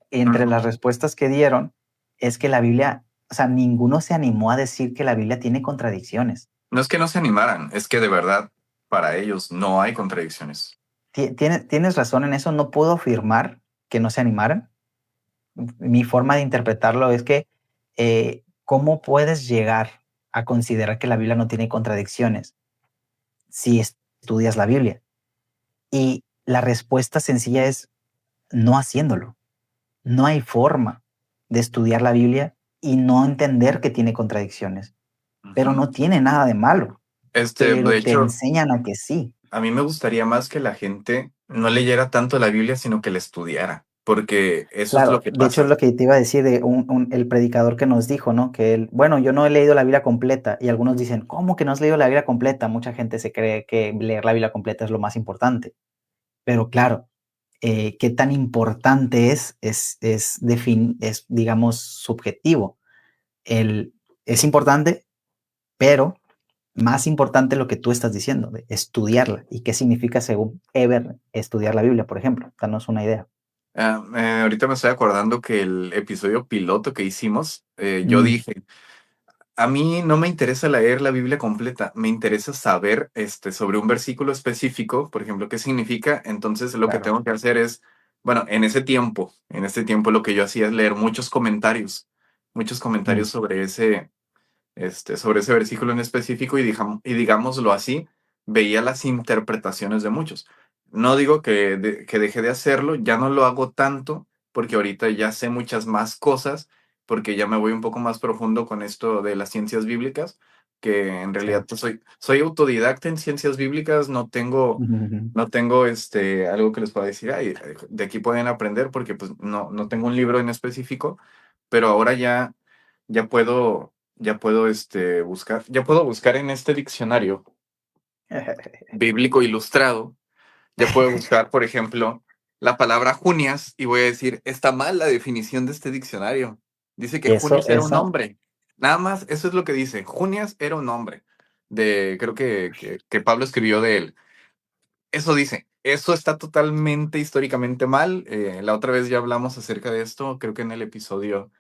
Entre Ujú. las respuestas que dieron es que la Biblia, o sea, ninguno se animó a decir que la Biblia tiene contradicciones. No es que no se animaran, es que de verdad para ellos no hay contradicciones. Tienes razón en eso, no puedo afirmar que no se animaran. Mi forma de interpretarlo es que, ¿cómo puedes llegar a considerar que la Biblia no tiene contradicciones si estudias la Biblia? Y la respuesta sencilla es no haciéndolo. No hay forma de estudiar la Biblia y no entender que tiene contradicciones, pero Ujú. no tiene nada de malo, De pero te hecho, enseñan a que sí. a mí me gustaría más que la gente no leyera tanto la Biblia, sino que la estudiara, porque eso es lo Claro, que de hecho es pasa. lo que te iba a decir de el predicador que nos dijo, ¿no? Que él, bueno, yo no he leído la Biblia completa y algunos dicen, ¿cómo que no has leído la Biblia completa? Mucha gente se cree que leer la Biblia completa es lo más importante, pero claro, qué tan importante es, digamos, subjetivo. Es importante, pero más importante lo que tú estás diciendo, de estudiarla. ¿Y qué significa, según Ever, estudiar la Biblia, por ejemplo? Danos una idea. Ahorita me estoy acordando que el episodio piloto que hicimos, yo Mm, dije, a mí no me interesa leer la Biblia completa, me interesa saber sobre un versículo específico, por ejemplo, qué significa. Entonces lo que claro. tengo que hacer es, bueno, en ese tiempo lo que yo hacía es leer muchos Mm, comentarios sobre ese versículo en específico y digámoslo así, veía las interpretaciones de muchos. No digo que dejé de hacerlo, ya no lo hago tanto porque ahorita ya sé muchas más cosas, porque ya me voy un poco más profundo con esto de las ciencias bíblicas, que en sí. realidad pues, soy autodidacta en ciencias bíblicas, no tengo algo que les pueda decir, "Ay, de aquí pueden aprender", porque pues no tengo un libro en específico, pero ahora ya puedo buscar, ya puedo buscar en este diccionario bíblico ilustrado, ya puedo buscar, por ejemplo, la palabra junias y voy a decir, está mal la definición de este diccionario. Dice que Eso, Junias era un eso, hombre. Nada más, eso es lo que dice. Junias era un hombre. Creo que Pablo escribió de él. Eso dice. Eso está totalmente históricamente mal. La otra vez ya hablamos acerca de esto, creo que en el episodio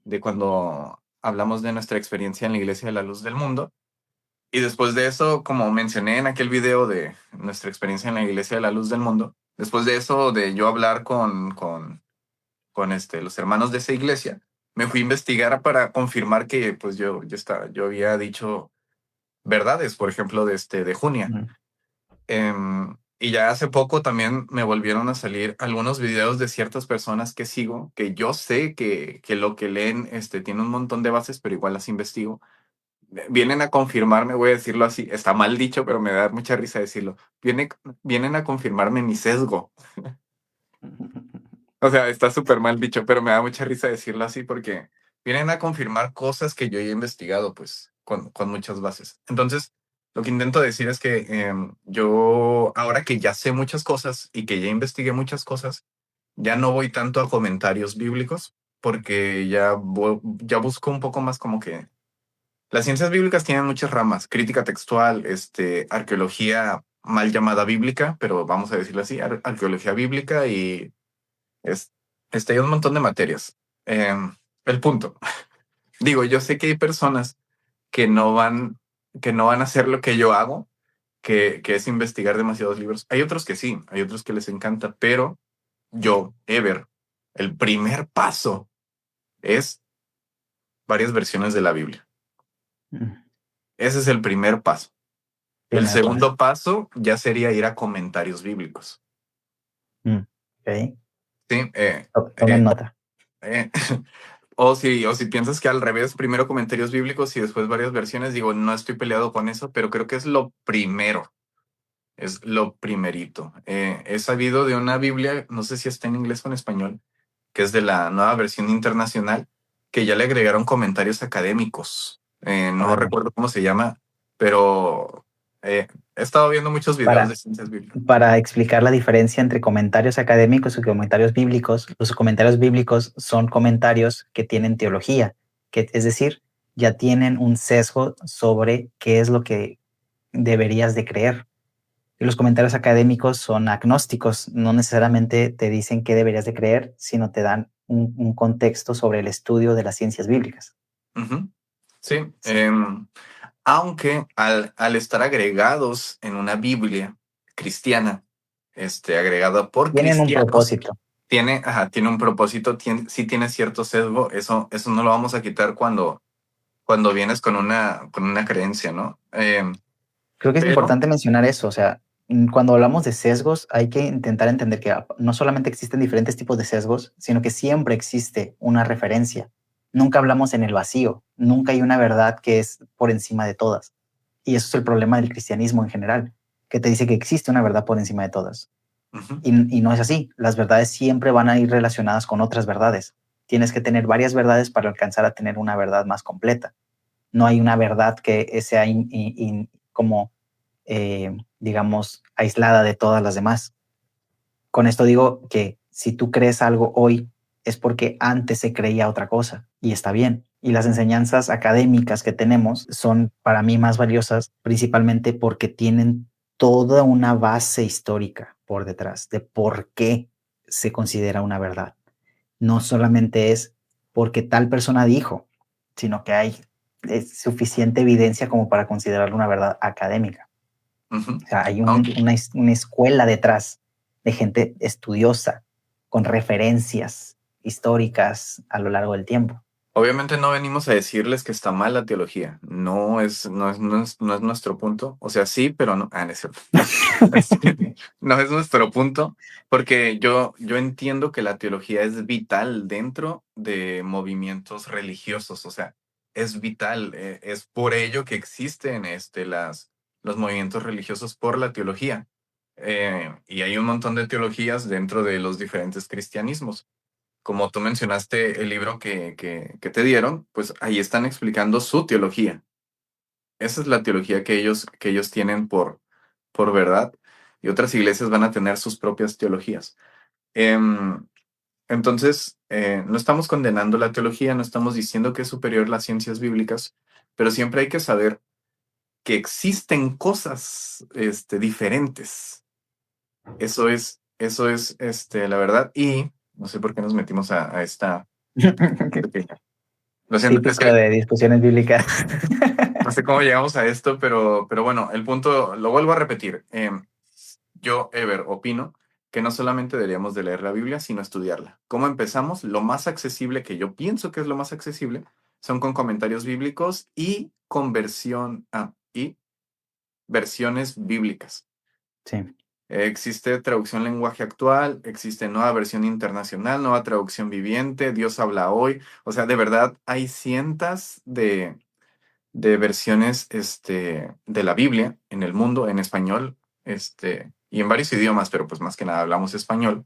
de cuando hablamos de nuestra experiencia en la Iglesia de la Luz del Mundo. Y después de eso, como mencioné en aquel video de nuestra experiencia en la Iglesia de la Luz del Mundo, después de eso, de yo hablar con los hermanos de esa iglesia, me fui a investigar para confirmar que pues yo había dicho verdades, por ejemplo, de Junia. mm, Y ya hace poco también me volvieron a salir algunos videos de ciertas personas que sigo, que yo sé que lo que leen tiene un montón de bases, pero igual las investigo. Vienen a confirmarme, voy a decirlo así, está mal dicho, pero me da mucha risa decirlo. Vienen a confirmarme mi sesgo. O sea, está súper mal dicho, pero me da mucha risa decirlo así porque vienen a confirmar cosas que yo he investigado, pues, con muchas bases. Entonces, lo que intento decir es que yo, ahora que ya sé muchas cosas y que ya investigué muchas cosas, ya no voy tanto a comentarios bíblicos porque ya busco un poco más como que las ciencias bíblicas tienen muchas ramas: crítica textual, arqueología mal llamada bíblica, pero vamos a decirlo así, arqueología bíblica y es, hay un montón de materias. El punto, digo, yo sé que hay personas que no van, que no van a hacer lo que yo hago, que es investigar demasiados libros. Hay otros que sí, hay otros que les encanta, pero yo, Ever, el primer paso es varias versiones de la Biblia. mm, Ese es el primer paso. El primer paso. segundo paso ya sería ir a comentarios bíblicos. Mm, ok, Sí, tomen nota. eh, o si piensas que al revés, primero comentarios bíblicos y después varias versiones, digo, no estoy peleado con eso, pero creo que es lo primero, es lo primerito. He sabido de una Biblia, no sé si está en inglés o en español, que es de la nueva versión internacional, que ya le agregaron comentarios académicos. No Órale. recuerdo cómo se llama, pero he estado viendo muchos videos de Para, ciencias bíblicas. para explicar la diferencia entre comentarios académicos y comentarios bíblicos, los comentarios bíblicos son comentarios que tienen teología, que es decir, ya tienen un sesgo sobre qué es lo que deberías de creer. Y los comentarios académicos son agnósticos, no necesariamente te dicen qué deberías de creer, sino te dan un contexto sobre el estudio de las ciencias bíblicas. Ujú. Sí, Sí. aunque al estar agregados en una Biblia cristiana, agregada por Tienen un cristianos, propósito. tiene un propósito, sí tiene cierto sesgo, eso no lo vamos a quitar cuando vienes con una creencia, ¿no? Creo que es Pero, importante mencionar eso, o sea, cuando hablamos de sesgos hay que intentar entender que no solamente existen diferentes tipos de sesgos, sino que siempre existe una referencia. Nunca hablamos en el vacío, nunca hay una verdad que es por encima de todas. Y eso es el problema del cristianismo en general, que te dice que existe una verdad por encima de todas. Ujú, y no es así. Las verdades siempre van a ir relacionadas con otras verdades. Tienes que tener varias verdades para alcanzar a tener una verdad más completa. No hay una verdad que sea como, digamos, aislada de todas las demás. Con esto digo que si tú crees algo hoy es porque antes se creía otra cosa y está bien. Y las enseñanzas académicas que tenemos son para mí más valiosas principalmente porque tienen toda una base histórica por detrás de por qué se considera una verdad. No solamente es porque tal persona dijo, sino que hay suficiente evidencia como para considerarlo una verdad académica. ujú. O sea, hay Aunque una escuela detrás de gente estudiosa, con referencias históricas a lo largo del tiempo. obviamente no venimos a decirles que está mal la teología. No es nuestro punto. O sea, sí, pero no. No es cierto. No es nuestro punto, porque yo entiendo que la teología es vital dentro de movimientos religiosos. O sea, es vital. Es por ello que existen los movimientos religiosos por la teología. Y hay un montón de teologías dentro de los diferentes cristianismos. Como tú mencionaste el libro que te dieron, pues ahí están explicando su teología. Esa es la teología que ellos tienen por verdad, y otras iglesias van a tener sus propias teologías. Em, entonces, no estamos condenando la teología, no estamos diciendo que es superior las ciencias bíblicas, pero siempre hay que saber que existen cosas diferentes. Eso es la verdad, y no sé por qué nos metimos a esta pequeña. Lo siento, es Típico que de discusiones bíblicas. no sé cómo llegamos a esto, pero bueno, el punto, lo vuelvo a repetir. Yo, Ever, opino que no solamente deberíamos de leer la Biblia, sino estudiarla. ¿Cómo empezamos? Lo más accesible, que yo pienso que es lo más accesible, son con comentarios bíblicos y y versiones bíblicas. Sí, Existe traducción lenguaje actual, existe nueva versión internacional, nueva traducción viviente, Dios habla hoy. O sea, de verdad hay cientos de versiones de la Biblia en el mundo, en español, y en varios idiomas, pero pues más que nada hablamos español.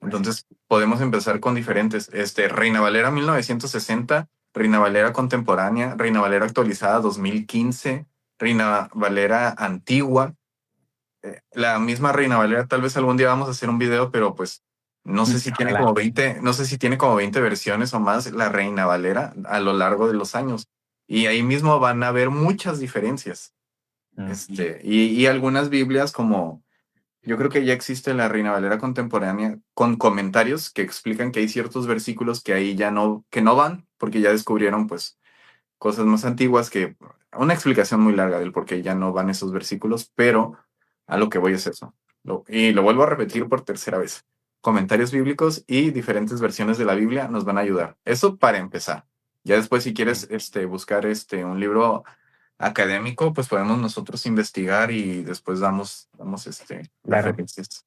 Entonces podemos empezar con diferentes, Reina Valera 1960, Reina Valera contemporánea, Reina Valera actualizada 2015, Reina Valera antigua. La misma Reina Valera, tal vez algún día vamos a hacer un video, pero pues no sé si tiene ojalá. como 20, no sé si tiene como 20 versiones o más la Reina Valera a lo largo de los años. Y ahí mismo van a haber muchas diferencias. Mm. Y algunas Biblias como, yo creo que ya existe la Reina Valera contemporánea con comentarios que explican que hay ciertos versículos que ahí ya no, que no van, porque ya descubrieron pues cosas más antiguas, que una explicación muy larga del por qué ya no van esos versículos, pero a lo que voy es eso. Y lo vuelvo a repetir por tercera vez. Comentarios bíblicos y diferentes versiones de la Biblia nos van a ayudar. Eso para empezar. Ya después, si quieres buscar un libro académico, pues podemos nosotros investigar y después damos Claro. referencias.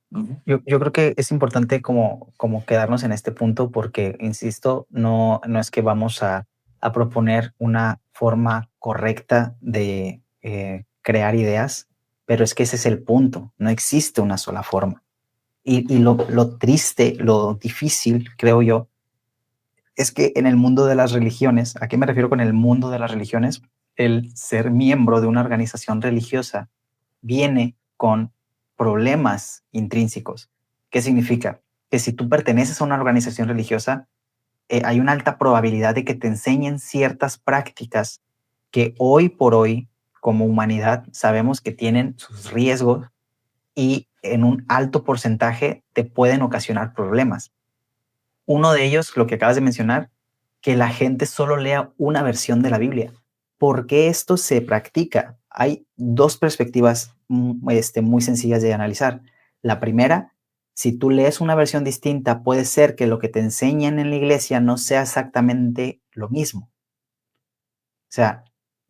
Ujú. Yo creo que es importante como quedarnos en este punto porque, insisto, no es que vamos a proponer una forma correcta de crear ideas, pero es que ese es el punto. No existe una sola forma. Y lo triste, lo difícil, creo yo, es que en el mundo de las religiones, ¿a qué me refiero con el mundo de las religiones? El ser miembro de una organización religiosa viene con problemas intrínsecos. ¿Qué significa? Que si tú perteneces a una organización religiosa, hay una alta probabilidad de que te enseñen ciertas prácticas que hoy por hoy, como humanidad, sabemos que tienen sus riesgos y en un alto porcentaje te pueden ocasionar problemas. Uno de ellos, lo que acabas de mencionar, que la gente solo lea una versión de la Biblia. ¿Por qué esto se practica? Hay dos perspectivas muy sencillas de analizar. La primera, si tú lees una versión distinta, puede ser que lo que te enseñan en la iglesia no sea exactamente lo mismo. O sea,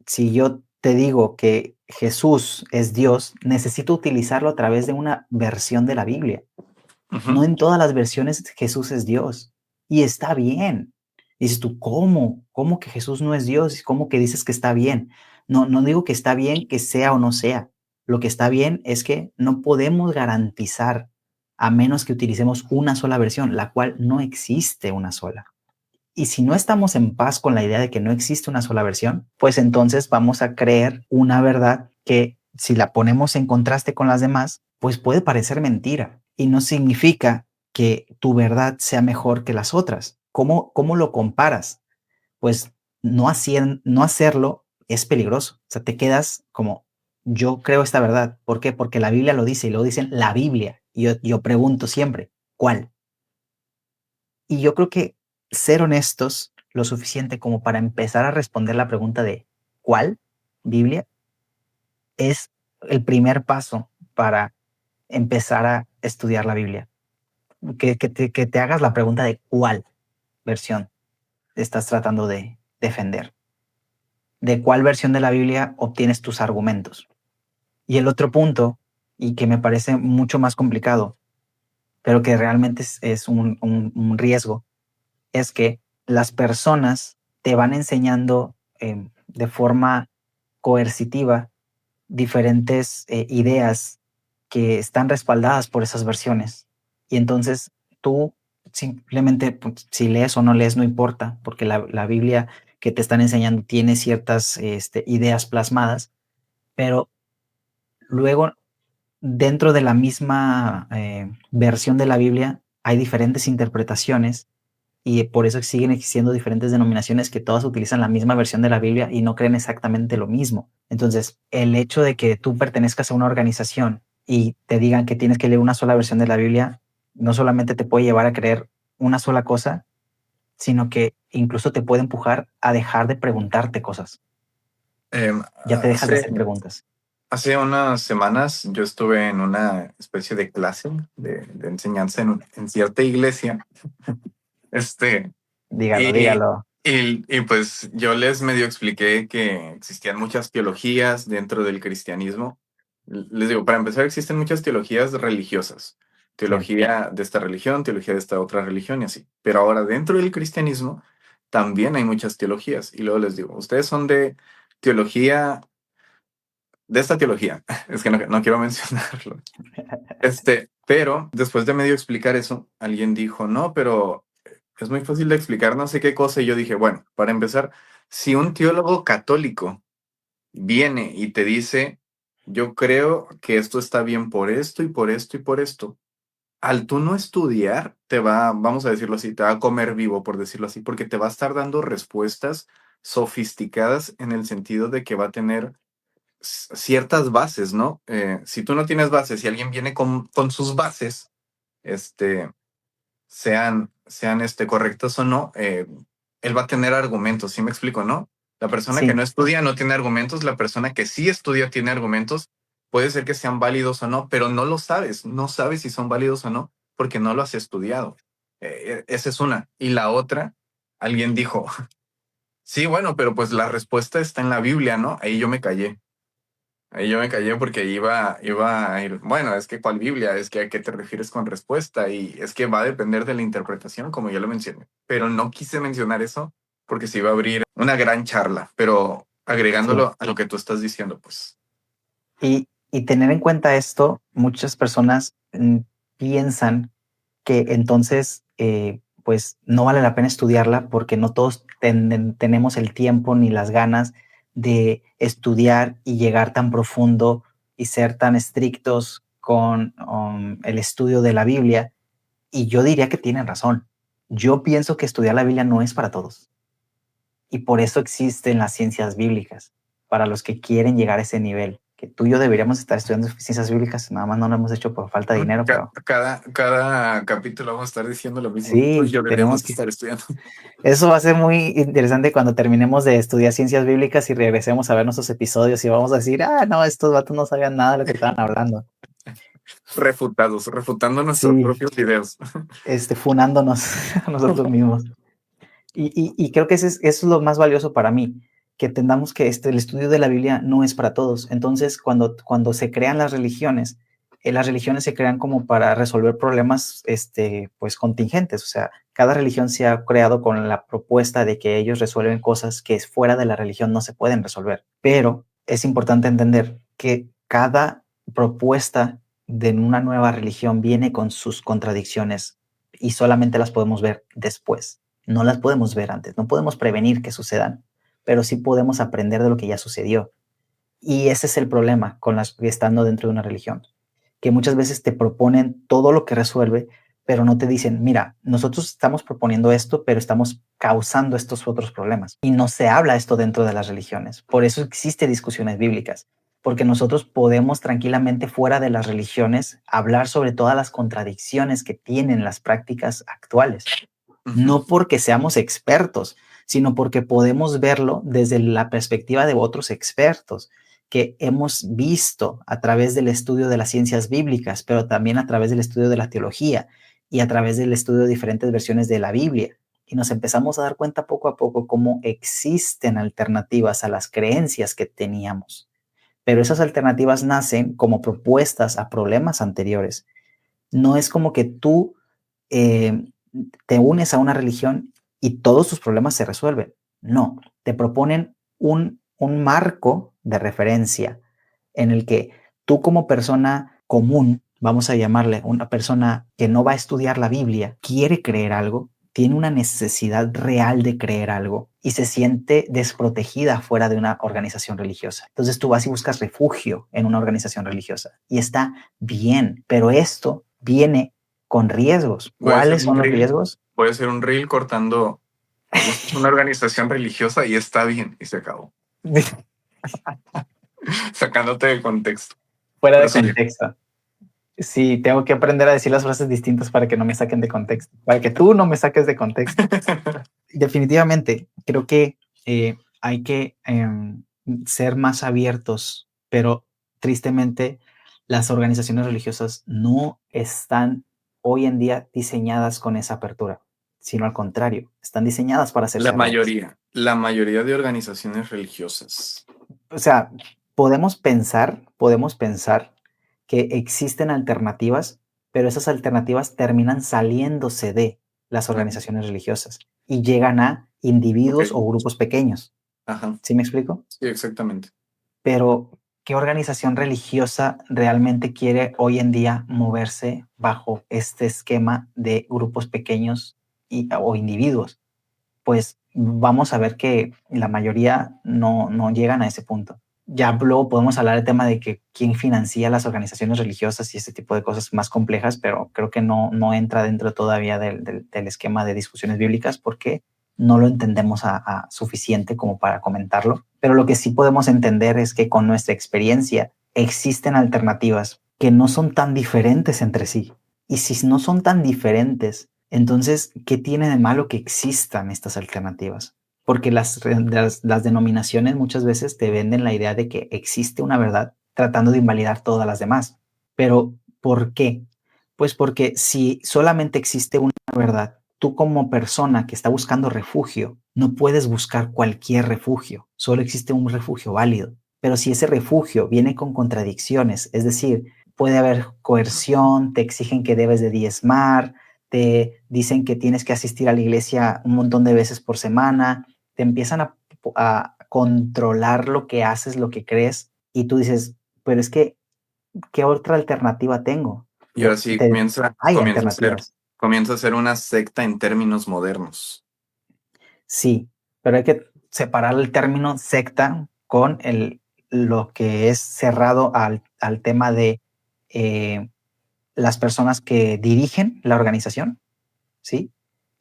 si yo te digo que Jesús es Dios, necesito utilizarlo a través de una versión de la Biblia. No Ujú. en todas las versiones Jesús es Dios. Y está bien. Dices tú, ¿cómo? ¿Cómo que Jesús no es Dios? ¿Cómo que dices que está bien? No digo que está bien que sea o no sea. Lo que está bien es que no podemos garantizar a menos que utilicemos una sola versión, la cual no existe una sola. Y si no estamos en paz con la idea de que no existe una sola versión, pues entonces vamos a creer una verdad que, si la ponemos en contraste con las demás, pues puede parecer mentira. Y no significa que tu verdad sea mejor que las otras. ¿Cómo lo comparas? Pues no hacerlo es peligroso. O sea, te quedas como, yo creo esta verdad. ¿Por qué? Porque la Biblia lo dice, y lo dicen la Biblia. Y yo pregunto siempre, ¿cuál? Y yo creo que ser honestos lo suficiente como para empezar a responder la pregunta de ¿cuál Biblia? Es el primer paso para empezar a estudiar la Biblia. Que te hagas la pregunta de cuál versión estás tratando de defender. De cuál versión de la Biblia obtienes tus argumentos. Y el otro punto, y que me parece mucho más complicado, pero que realmente es un riesgo, es que las personas te van enseñando de forma coercitiva diferentes ideas que están respaldadas por esas versiones. Y entonces tú simplemente, pues, si lees o no lees, no importa, porque la Biblia que te están enseñando tiene ciertas ideas plasmadas, pero luego dentro de la misma versión de la Biblia hay diferentes interpretaciones, y por eso siguen existiendo diferentes denominaciones que todas utilizan la misma versión de la Biblia y no creen exactamente lo mismo. Entonces, el hecho de que tú pertenezcas a una organización y te digan que tienes que leer una sola versión de la Biblia, no solamente te puede llevar a creer una sola cosa, sino que incluso te puede empujar a dejar de preguntarte cosas. Em, Ya te dejas de hace, hacer preguntas. hace unas semanas yo estuve en una especie de clase de enseñanza en cierta iglesia. Este, Dígalo, y, dígalo. y pues yo les medio expliqué que existían muchas teologías dentro del cristianismo. Les digo, para empezar, existen muchas teologías religiosas. Sí, Teología de esta religión, teología de esta otra religión y así. Pero ahora dentro del cristianismo también hay muchas teologías. Y luego les digo, ustedes son de teología, de esta teología. Es que no quiero mencionarlo. Pero después de medio explicar eso, alguien dijo, no, pero es muy fácil de explicar no sé qué cosa. Y yo dije, bueno, para empezar, si un teólogo católico viene y te dice, yo creo que esto está bien por esto y por esto y por esto, al tú no estudiar, te va, vamos a decirlo así, te va a comer vivo, por decirlo así, porque te va a estar dando respuestas sofisticadas en el sentido de que va a tener ciertas bases, ¿no? Si tú no tienes bases y alguien viene con sus bases, este, sean correctos o no, él va a tener argumentos, ¿sí me explico, no? La persona que sí. no estudia no tiene argumentos, la persona que sí estudia tiene argumentos, puede ser que sean válidos o no, pero no lo sabes, no sabes si son válidos o no, porque no lo has estudiado. Esa es una. Y la otra, alguien dijo, sí, bueno, pero pues la respuesta está en la Biblia, ¿no? Ahí yo me callé. Ahí yo me callé porque iba a ir, bueno, es que ¿cuál Biblia? Es que ¿a qué te refieres con respuesta? Y es que va a depender de la interpretación, como ya lo mencioné. Pero no quise mencionar eso porque se iba a abrir una gran charla, pero Sí. agregándolo a lo que tú estás diciendo, pues. Y tener en cuenta esto, muchas personas piensan que entonces pues no vale la pena estudiarla porque no todos tenemos el tiempo ni las ganas de estudiar y llegar tan profundo y ser tan estrictos con el estudio de la Biblia. Y yo diría que tienen razón. Yo pienso que estudiar la Biblia no es para todos. Y por eso existen las ciencias bíblicas, para los que quieren llegar a ese nivel. Que tú y yo deberíamos estar estudiando ciencias bíblicas, nada más no lo hemos hecho por falta de dinero, pero Cada capítulo vamos a estar diciendo lo mismo. Pues sí, yo deberíamos tenemos que... estar estudiando. Eso va a ser muy interesante cuando terminemos de estudiar ciencias bíblicas y regresemos a ver nuestros episodios y vamos a decir, ah, no, estos vatos no sabían nada de lo que estaban hablando. Refutando nuestros Sí, propios videos. funándonos a nosotros mismos. Y creo que eso es lo más valioso para mí, que entendamos que el estudio de la Biblia no es para todos. Entonces, cuando se crean las religiones se crean como para resolver problemas pues contingentes. O sea, cada religión se ha creado con la propuesta de que ellos resuelven cosas que fuera de la religión no se pueden resolver. Pero es importante entender que cada propuesta de una nueva religión viene con sus contradicciones y solamente las podemos ver después. No las podemos ver antes, no podemos prevenir que sucedan, pero sí podemos aprender de lo que ya sucedió. Y ese es el problema con las estando dentro de una religión, que muchas veces te proponen todo lo que resuelve, pero no te dicen, mira, nosotros estamos proponiendo esto, pero estamos causando estos otros problemas. Y no se habla esto dentro de las religiones. Por eso existen discusiones bíblicas, porque nosotros podemos tranquilamente fuera de las religiones hablar sobre todas las contradicciones que tienen las prácticas actuales. Ujú. No porque seamos expertos, sino porque podemos verlo desde la perspectiva de otros expertos que hemos visto a través del estudio de las ciencias bíblicas, pero también a través del estudio de la teología y a través del estudio de diferentes versiones de la Biblia. Y nos empezamos a dar cuenta poco a poco cómo existen alternativas a las creencias que teníamos. Pero esas alternativas nacen como propuestas a problemas anteriores. No es como que tú eh, te unes a una religión y todos tus problemas se resuelven. No, te proponen un marco de referencia en el que tú como persona común, vamos a llamarle una persona que no va a estudiar la Biblia, quiere creer algo, tiene una necesidad real de creer algo y se siente desprotegida fuera de una organización religiosa. Entonces tú vas y buscas refugio en una organización religiosa y está bien, pero esto viene con riesgos. Voy a hacer ¿Cuáles un son los reel, riesgos? voy a hacer un reel cortando. Buscas una organización religiosa y está bien, y se acabó. Sacándote de contexto. Fuera Pero de sí. contexto. Sí, tengo que aprender a decir las frases distintas para que no me saquen de contexto, para que tú no me saques de contexto. Definitivamente, creo que hay que ser más abiertos, pero tristemente las organizaciones religiosas no están hoy en día diseñadas con esa apertura, sino al contrario, están diseñadas para ser cerradas. La mayoría de organizaciones religiosas. O sea, podemos pensar que existen alternativas, pero esas alternativas terminan saliéndose de las Ujú. organizaciones religiosas y llegan a Ok. individuos o grupos pequeños. Ajá. ¿Sí me explico? Sí, exactamente. Pero, ¿qué organización religiosa realmente quiere hoy en día moverse bajo este esquema de grupos pequeños o individuos? Pues vamos a ver que la mayoría no llegan a ese punto. Ya luego podemos hablar del tema de que quién financia las organizaciones religiosas y ese tipo de cosas más complejas, pero creo que no entra dentro todavía del esquema de discusiones bíblicas porque no lo entendemos a suficiente como para comentarlo. Pero lo que sí podemos entender es que con nuestra experiencia existen alternativas que no son tan diferentes entre sí. Y si no son tan diferentes, entonces, ¿qué tiene de malo que existan estas alternativas? Porque las denominaciones muchas veces te venden la idea de que existe una verdad tratando de invalidar todas las demás. Pero, ¿por qué? Pues porque si solamente existe una verdad, tú como persona que está buscando refugio, no puedes buscar cualquier refugio, solo existe un refugio válido. Pero si ese refugio viene con contradicciones, es decir, puede haber coerción, te exigen que debes de diezmar, te dicen que tienes que asistir a la iglesia un montón de veces por semana, te empiezan a controlar lo que haces, lo que crees, y tú dices, pero es que, ¿qué otra alternativa tengo? Y ahora sí Hay alternativas. comienza a ser una secta en términos modernos. Sí, pero hay que separar el término secta con lo que es cerrado al tema de eh, las personas que dirigen la organización, ¿sí?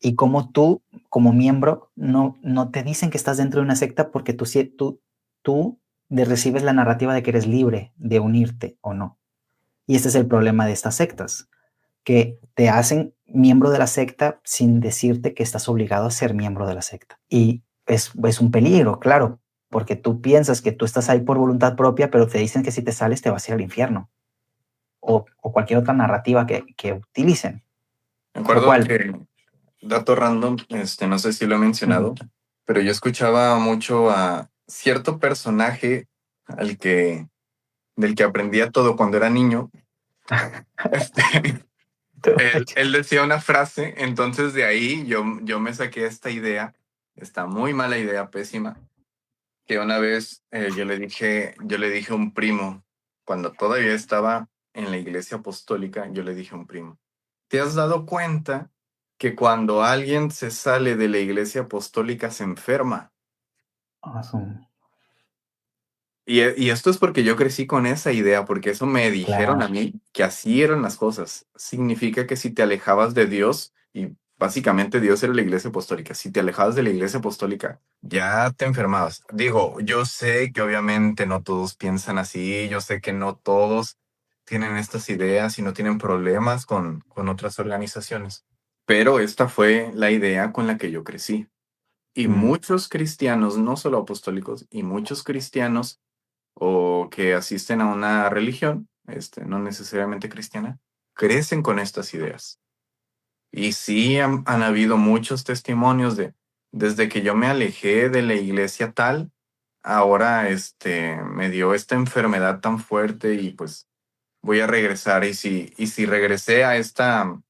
Y como tú, como miembro, no te dicen que estás dentro de una secta porque tú recibes la narrativa de que eres libre de unirte o no. Y este es el problema de estas sectas, que te hacen miembro de la secta sin decirte que estás obligado a ser miembro de la secta. Y es un peligro, claro, porque tú piensas que tú estás ahí por voluntad propia, pero te dicen que si te sales te vas a ir al infierno o cualquier otra narrativa que utilicen. Me Lo acuerdo cual, que, dato random, no sé si lo he mencionado, ujú. pero yo escuchaba mucho a cierto personaje al que, del que aprendía todo cuando era niño. Este, él decía una frase, entonces de ahí yo me saqué esta idea, esta muy mala idea, pésima, que una vez yo le dije a un primo, cuando todavía estaba en la iglesia apostólica, yo le dije a un primo, ¿te has dado cuenta que cuando alguien se sale de la iglesia apostólica se enferma? Awesome. Y esto es porque yo crecí con esa idea, porque eso me dijeron Claro. a mí, que así eran las cosas. Significa que si te alejabas de Dios, y básicamente Dios era la iglesia apostólica, si te alejabas de la iglesia apostólica, ya te enfermabas. Digo, yo sé que obviamente no todos piensan así, yo sé que no todos tienen estas ideas y no tienen problemas con otras organizaciones, pero esta fue la idea con la que yo crecí. Y Mm. muchos cristianos, no solo apostólicos, y muchos cristianos o que asisten a una religión, no necesariamente cristiana, crecen con estas ideas. Y sí han habido muchos testimonios de, desde que yo me alejé de la iglesia tal, ahora me dio esta enfermedad tan fuerte y pues voy a regresar. Y si regresé a esta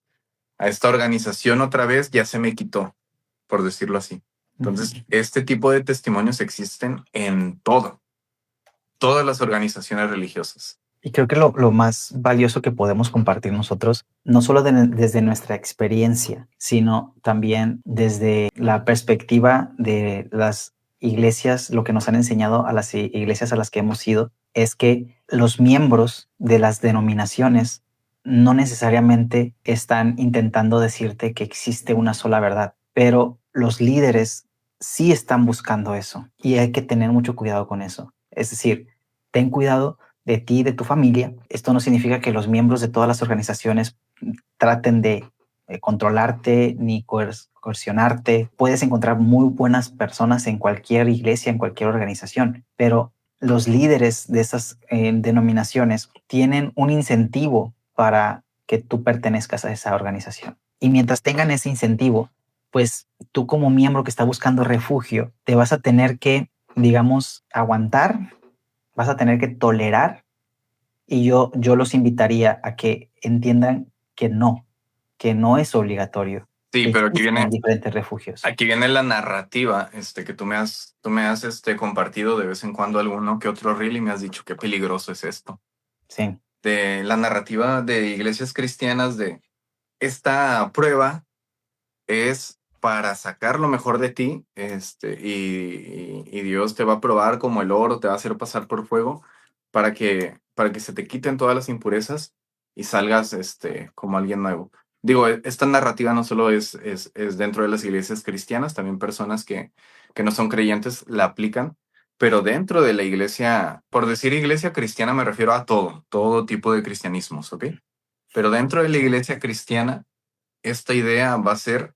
organización otra vez, ya se me quitó, por decirlo así. Entonces, este tipo de testimonios existen en todas las organizaciones religiosas. Y creo que lo más valioso que podemos compartir nosotros, no solo desde nuestra experiencia, sino también desde la perspectiva de las iglesias, lo que nos han enseñado a las iglesias a las que hemos ido, es que los miembros de las denominaciones no necesariamente están intentando decirte que existe una sola verdad, pero los líderes sí están buscando eso y hay que tener mucho cuidado con eso. Es decir, ten cuidado de ti y de tu familia. Esto no significa que los miembros de todas las organizaciones traten de controlarte ni coercionarte. Puedes encontrar muy buenas personas en cualquier iglesia, en cualquier organización, pero los líderes de esas denominaciones tienen un incentivo para que tú pertenezcas a esa organización. Y mientras tengan ese incentivo, pues tú como miembro que está buscando refugio, te vas a tener que, digamos, aguantar, vas a tener que tolerar, y yo los invitaría a que entiendan que no es obligatorio, Sí, que pero aquí existen viene, diferentes refugios. aquí viene la narrativa, que tú me has compartido de vez en cuando alguno que otro reel y me has dicho qué peligroso es esto. Sí, De la narrativa de iglesias cristianas de esta prueba es para sacar lo mejor de ti, y Dios te va a probar como el oro, te va a hacer pasar por fuego para que se te quiten todas las impurezas y salgas, como alguien nuevo. Digo, esta narrativa no solo es dentro de las iglesias cristianas, también personas que no son creyentes la aplican, pero dentro de la iglesia, por decir iglesia cristiana me refiero a todo tipo de cristianismos, ¿ok? Pero dentro de la sí. iglesia cristiana, esta idea va a ser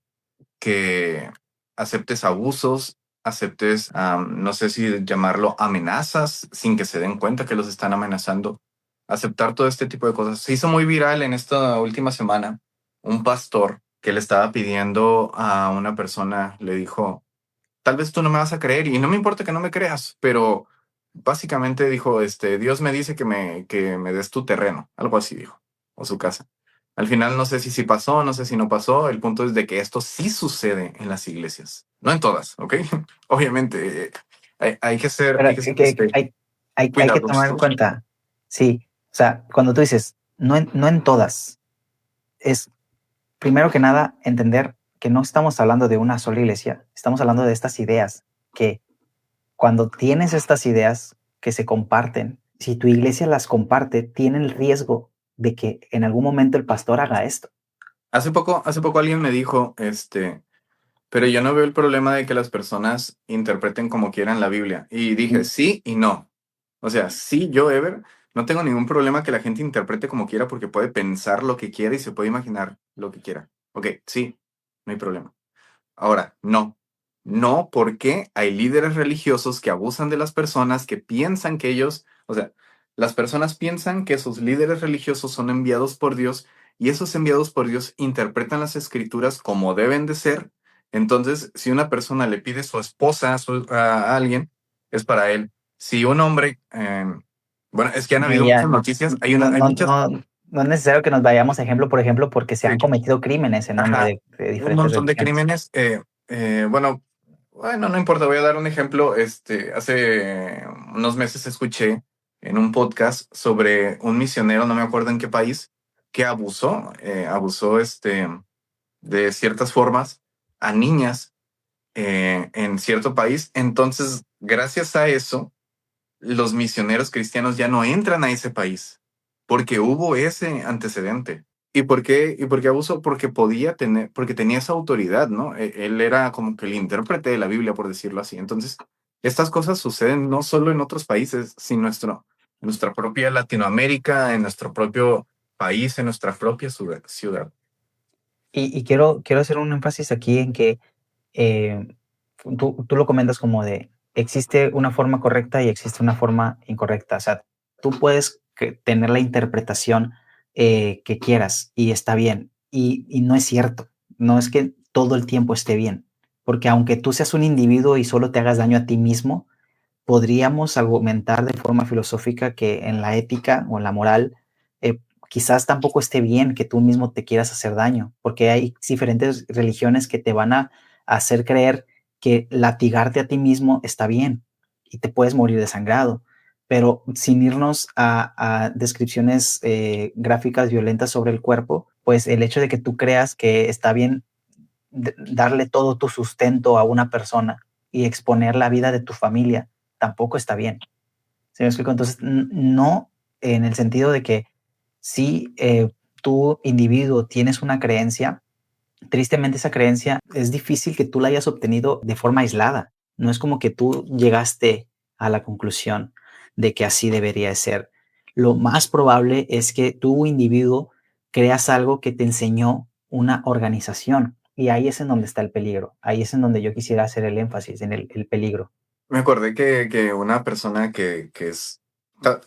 que aceptes abusos, aceptes, no sé si llamarlo amenazas, sin que se den cuenta que los están amenazando. Aceptar todo este tipo de cosas. Se hizo muy viral en esta última semana un pastor que le estaba pidiendo a una persona, le dijo, tal vez tú no me vas a creer y no me importa que no me creas, pero básicamente dijo, Dios me dice que me des tu terreno, algo así dijo, o su casa. Al final no sé si pasó, no sé si no pasó, el punto es de que esto sí sucede en las iglesias, no en todas, ¿ok? Obviamente, hay que ser, Pero hay que ser, hay que tomar en cuidadosos. cuenta, sí, o sea, cuando tú dices, no en todas, es primero que nada entender que no estamos hablando de una sola iglesia, estamos hablando de estas ideas, que cuando tienes estas ideas que se comparten, si tu iglesia las comparte, tiene el riesgo de que en algún momento el pastor haga esto. Hace poco alguien me dijo, pero yo no veo el problema de que las personas interpreten como quieran la Biblia. Y dije, sí y no. O sea, sí, yo, Ever, no tengo ningún problema que la gente interprete como quiera porque puede pensar lo que quiera y se puede imaginar lo que quiera. Ok, sí, no hay problema. Ahora, no. No, porque hay líderes religiosos que abusan de las personas, que piensan que ellos, o sea, las personas piensan que sus líderes religiosos son enviados por Dios y esos enviados por Dios interpretan las escrituras como deben de ser. Entonces, si una persona le pide su esposa a alguien, es para él. Si un hombre, bueno, es que han habido Ya, muchas noticias, no, hay no, muchas, no, no es necesario que nos vayamos ejemplo por ejemplo porque se sí, han cometido crímenes en nombre ajá, de un diferentes montón de religiones. crímenes. Bueno, no importa, voy a dar un ejemplo. Hace unos meses escuché en un podcast sobre un misionero, no me acuerdo en qué país, que abusó de ciertas formas a niñas en cierto país. Entonces, gracias a eso, los misioneros cristianos ya no entran a ese país, porque hubo ese antecedente. ¿Y por qué abusó? Porque tenía esa autoridad, ¿no? Él era como que el intérprete de la Biblia, por decirlo así. Entonces, estas cosas suceden no solo en otros países, sino en nuestra propia Latinoamérica, en nuestro propio país, en nuestra propia ciudad. Y quiero hacer un énfasis aquí en que eh, tú lo comentas como de existe una forma correcta y existe una forma incorrecta. O sea, tú puedes tener la interpretación que quieras y está bien. Y no es cierto. No es que todo el tiempo esté bien. Porque aunque tú seas un individuo y solo te hagas daño a ti mismo, podríamos argumentar de forma filosófica que en la ética o en la moral quizás tampoco esté bien que tú mismo te quieras hacer daño, porque hay diferentes religiones que te van a hacer creer que latigarte a ti mismo está bien y te puedes morir desangrado. Pero sin irnos a descripciones gráficas violentas sobre el cuerpo, pues el hecho de que tú creas que está bien darle todo tu sustento a una persona y exponer la vida de tu familia tampoco está bien. ¿Sí me explico? Entonces, no en el sentido de que si tú, individuo, tienes una creencia, tristemente esa creencia es difícil que tú la hayas obtenido de forma aislada. No es como que tú llegaste a la conclusión de que así debería ser. Lo más probable es que tú, individuo, creas algo que te enseñó una organización. Y ahí es en donde está el peligro. Ahí es en donde yo quisiera hacer el énfasis, en el peligro. Me acordé que una persona que es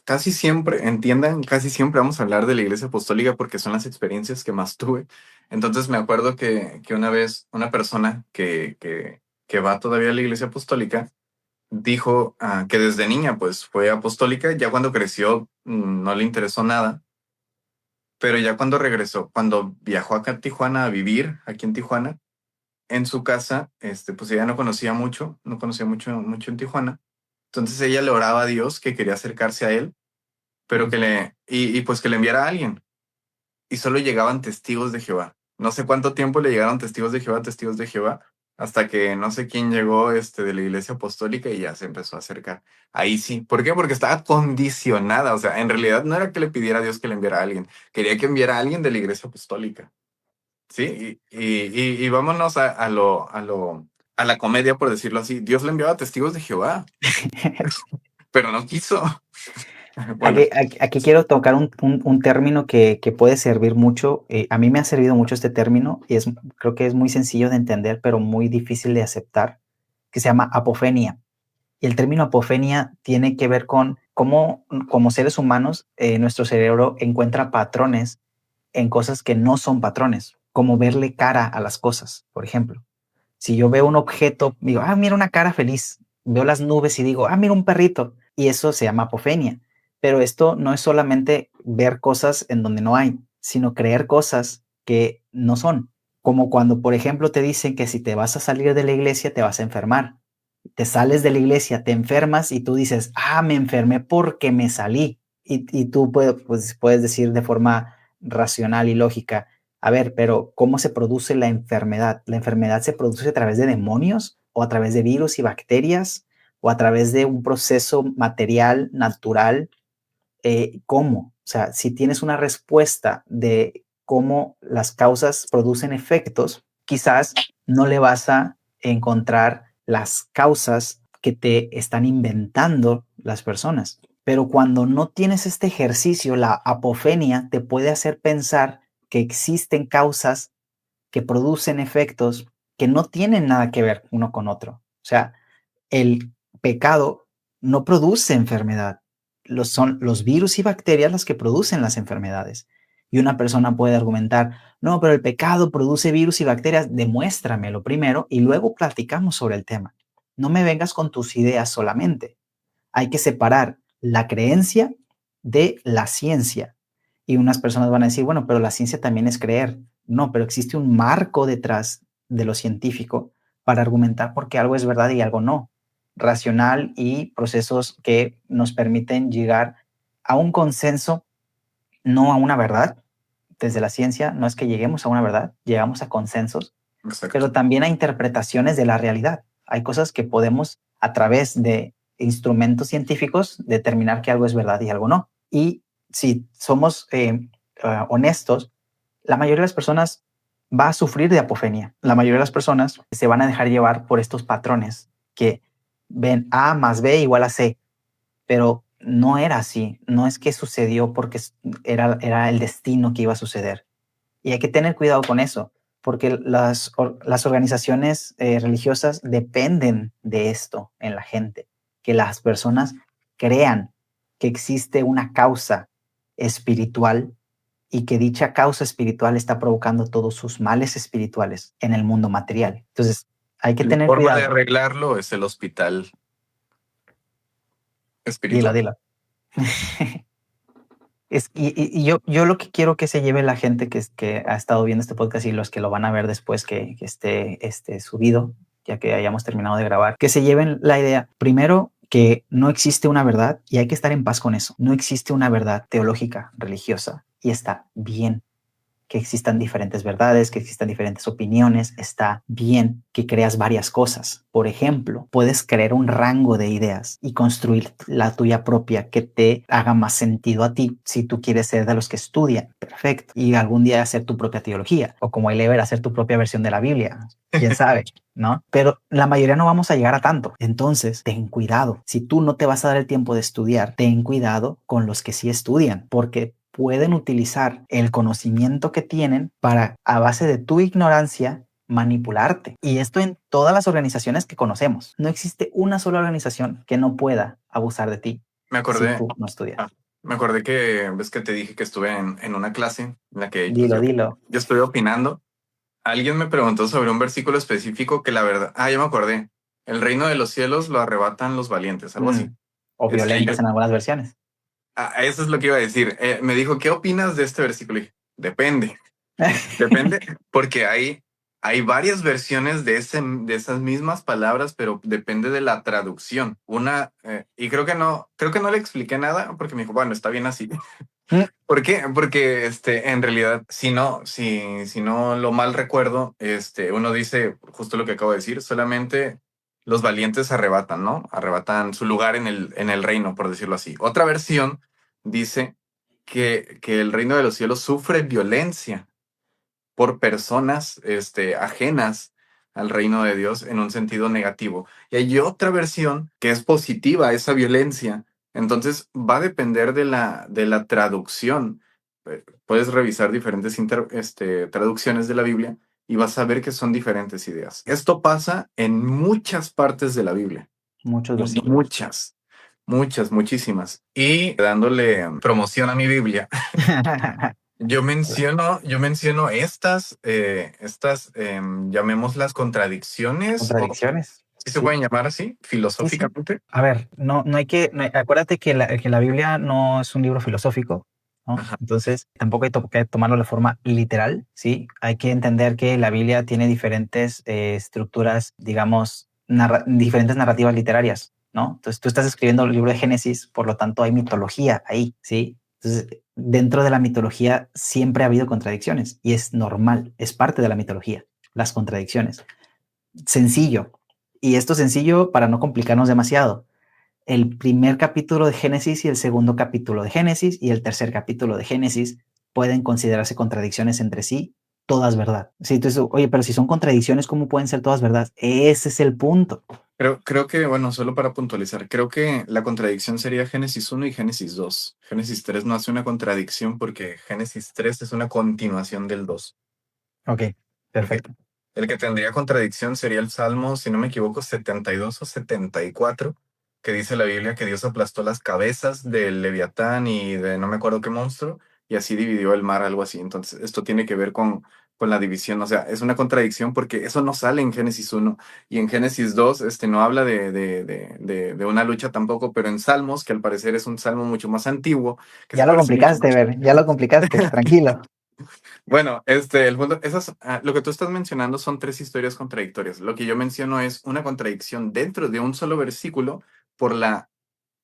casi siempre, entiendan, casi siempre vamos a hablar de la Iglesia Apostólica porque son las experiencias que más tuve. Entonces me acuerdo que una vez una persona que va todavía a la Iglesia Apostólica dijo que desde niña pues fue apostólica, ya cuando creció no le interesó nada, pero ya cuando regresó, cuando viajó acá a Tijuana a vivir, aquí en Tijuana, en su casa, pues ella no conocía mucho, no conocía mucho en Tijuana. Entonces ella le oraba a Dios que quería acercarse a él, pero pues que le enviara a alguien. Y solo llegaban testigos de Jehová. No sé cuánto tiempo le llegaron testigos de Jehová, hasta que no sé quién llegó de la iglesia apostólica y ya se empezó a acercar. Ahí sí. ¿Por qué? Porque estaba condicionada. O sea, en realidad no era que le pidiera a Dios que le enviara a alguien, quería que enviara a alguien de la iglesia apostólica. Sí, y vámonos a la comedia, por decirlo así. Dios le enviaba testigos de Jehová, pero no quiso. Bueno, Aquí quiero tocar un término que puede servir mucho. A mí me ha servido mucho este término y creo que es muy sencillo de entender, pero muy difícil de aceptar, que se llama apofenia. Y el término apofenia tiene que ver con cómo, como seres humanos, nuestro cerebro encuentra patrones en cosas que no son patrones, como verle cara a las cosas, por ejemplo. Si yo veo un objeto, digo, ah, mira una cara feliz. Veo las nubes y digo, ah, mira un perrito. Y eso se llama apofenia. Pero esto no es solamente ver cosas en donde no hay, sino creer cosas que no son. Como cuando, por ejemplo, te dicen que si te vas a salir de la iglesia, te vas a enfermar. Te sales de la iglesia, te enfermas y tú dices, ah, me enfermé porque me salí. Y tú puedes decir de forma racional y lógica, a ver, pero ¿cómo se produce la enfermedad? ¿La enfermedad se produce a través de demonios o a través de virus y bacterias o a través de un proceso material, natural? ¿Cómo? O sea, si tienes una respuesta de cómo las causas producen efectos, quizás no le vas a encontrar las causas que te están inventando las personas. Pero cuando no tienes este ejercicio, la apofenia te puede hacer pensar que existen causas que producen efectos que no tienen nada que ver uno con otro. O sea, el pecado no produce enfermedad. Son los virus y bacterias las que producen las enfermedades. Y una persona puede argumentar, no, pero el pecado produce virus y bacterias, demuéstramelo primero y luego platicamos sobre el tema. No me vengas con tus ideas solamente. Hay que separar la creencia de la ciencia. Y unas personas van a decir, bueno, pero la ciencia también es creer. No, pero existe un marco detrás de lo científico para argumentar por qué algo es verdad y algo no. Racional y procesos que nos permiten llegar a un consenso, no a una verdad. Desde la ciencia no es que lleguemos a una verdad, llegamos a consensos, pero Exacto. también a interpretaciones de la realidad. Hay cosas que podemos, a través de instrumentos científicos, determinar que algo es verdad y algo no. Y si somos honestos, la mayoría de las personas va a sufrir de apofenia. La mayoría de las personas se van a dejar llevar por estos patrones que ven A más B igual a C, pero no era así. No es que sucedió porque era el destino que iba a suceder. Y hay que tener cuidado con eso, porque las organizaciones religiosas dependen de esto en la gente, que las personas crean que existe una causa espiritual y que dicha causa espiritual está provocando todos sus males espirituales en el mundo material. Entonces, hay que La tener forma de cuidado. arreglarlo es el hospital Dilo, espiritual. dilo. Y yo lo que quiero que se lleve la gente que ha estado viendo este podcast y los que lo van a ver después que esté subido, ya que hayamos terminado de grabar, que se lleven la idea, primero, que no existe una verdad y hay que estar en paz con eso. No existe una verdad teológica, religiosa, y está bien que existan diferentes verdades, que existan diferentes opiniones, está bien que creas varias cosas. Por ejemplo, puedes crear un rango de ideas y construir la tuya propia que te haga más sentido a ti si tú quieres ser de los que estudian. Perfecto. Y algún día hacer tu propia teología o como Elever hacer tu propia versión de la Biblia. ¿Quién sabe? ¿No? Pero la mayoría no vamos a llegar a tanto. Entonces, ten cuidado. Si tú no te vas a dar el tiempo de estudiar, ten cuidado con los que sí estudian, porque pueden utilizar el conocimiento que tienen para, a base de tu ignorancia, manipularte. Y esto en todas las organizaciones que conocemos. No existe una sola organización que no pueda abusar de ti Me si acordé, tú no estudias. ah, me acordé que ves que te dije que estuve en una clase en la que pues, Dilo, dilo. yo estoy opinando. Alguien me preguntó sobre un versículo específico que la verdad, ya me acordé. El reino de los cielos lo arrebatan los valientes, algo así. O Yo, violentas en algunas versiones. eso es lo que iba a decir. Me dijo, ¿qué opinas de este versículo? Y dije, depende. Depende, porque hay varias versiones de esas mismas palabras, pero depende de la traducción. Y creo que no le expliqué nada porque me dijo, bueno, está bien así. Mm, ¿Por qué? Porque en realidad, si no lo mal recuerdo, uno dice justo lo que acabo de decir, solamente los valientes arrebatan, ¿no? Arrebatan su lugar en el reino, por decirlo así. Otra versión dice que el reino de los cielos sufre violencia por personas ajenas al reino de Dios en un sentido negativo. Y hay otra versión que es positiva a esa violencia. Entonces va a depender de la traducción. Puedes revisar diferentes traducciones de la Biblia y vas a ver que son diferentes ideas. Esto pasa en muchas partes de la Biblia. muchos versículos. Muchas, muchas, muchísimas. Y dándole promoción a mi Biblia. Yo menciono llamémoslas contradicciones, o Contradicciones. si se Sí, pueden llamar así, sí, sí. filosóficamente. A ver, no hay que, acuérdate que la Biblia no es un libro filosófico, ¿no? Ajá. Entonces, tampoco hay que tomarlo de forma literal, ¿sí? Hay que entender que la Biblia tiene diferentes estructuras, digamos, diferentes narrativas literarias, ¿no? Entonces, tú estás escribiendo el libro de Génesis, por lo tanto, hay mitología ahí, ¿sí? Entonces, dentro de la mitología siempre ha habido contradicciones y es normal, es parte de la mitología, las contradicciones. Sencillo. Y esto sencillo para no complicarnos demasiado. El primer capítulo de Génesis y el segundo capítulo de Génesis y el tercer capítulo de Génesis pueden considerarse contradicciones entre sí, todas verdad. Sí, entonces, oye, pero si son contradicciones, ¿cómo pueden ser todas verdad? Ese es el punto. Creo que, bueno, solo para puntualizar, creo que la contradicción sería Génesis 1 y Génesis 2. Génesis 3 no hace una contradicción porque Génesis 3 es una continuación del 2. Ok, El que, perfecto. el que tendría contradicción sería el Salmo, si no me equivoco, 72 o 74, que dice la Biblia que Dios aplastó las cabezas del Leviatán y de no me acuerdo qué monstruo, y así dividió el mar, algo así. Entonces, esto tiene que ver con la división. O sea, es una contradicción porque eso no sale en Génesis 1 y en Génesis 2 no habla de una lucha tampoco, pero en Salmos, que al parecer es un salmo mucho más antiguo, que se Ya lo parece mucho complicaste, más. Ver, ya lo complicaste, tranquilo. Bueno, el punto, lo que tú estás mencionando son tres historias contradictorias. Lo que yo menciono es una contradicción dentro de un solo versículo por la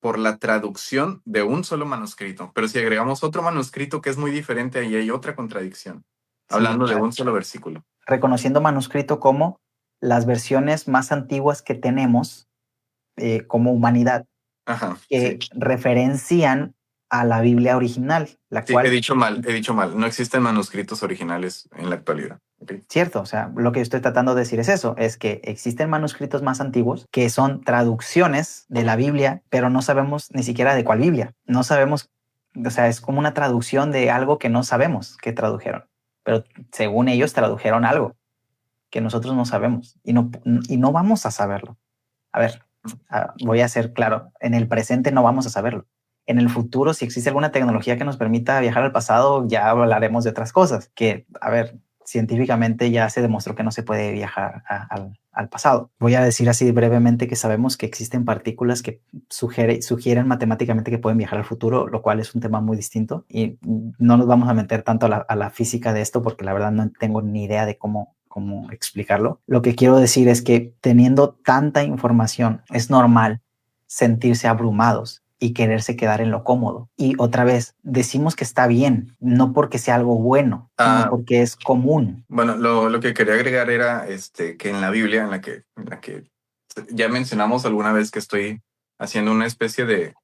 por la traducción de un solo manuscrito. Pero si agregamos otro manuscrito que es muy diferente, ahí hay otra contradicción, hablando de un solo versículo. Reconociendo manuscrito como las versiones más antiguas que tenemos como humanidad, Ajá, que sí. referencian a la Biblia original, la Sí, he cual, dicho mal. No existen manuscritos originales en la actualidad. Okay. cierto, o sea, lo que yo estoy tratando de decir es eso, es que existen manuscritos más antiguos que son traducciones de la Biblia, pero no sabemos ni siquiera de cuál Biblia. No sabemos, o sea, es como una traducción de algo que no sabemos que tradujeron, pero según ellos tradujeron algo que nosotros no sabemos y no vamos a saberlo. A ver, voy a ser claro, en el presente no vamos a saberlo. En el futuro, si existe alguna tecnología que nos permita viajar al pasado, ya hablaremos de otras cosas, que, a ver, científicamente ya se demostró que no se puede viajar al pasado. Voy a decir así brevemente que sabemos que existen partículas que sugieren matemáticamente que pueden viajar al futuro, lo cual es un tema muy distinto y no nos vamos a meter tanto a la física de esto porque la verdad no tengo ni idea de cómo explicarlo. Lo que quiero decir es que teniendo tanta información, es normal sentirse abrumados y quererse quedar en lo cómodo. Y otra vez, decimos que está bien, no porque sea algo bueno, sino porque es común. Bueno, lo que quería agregar era que en la Biblia, en la que ya mencionamos alguna vez que estoy haciendo una especie de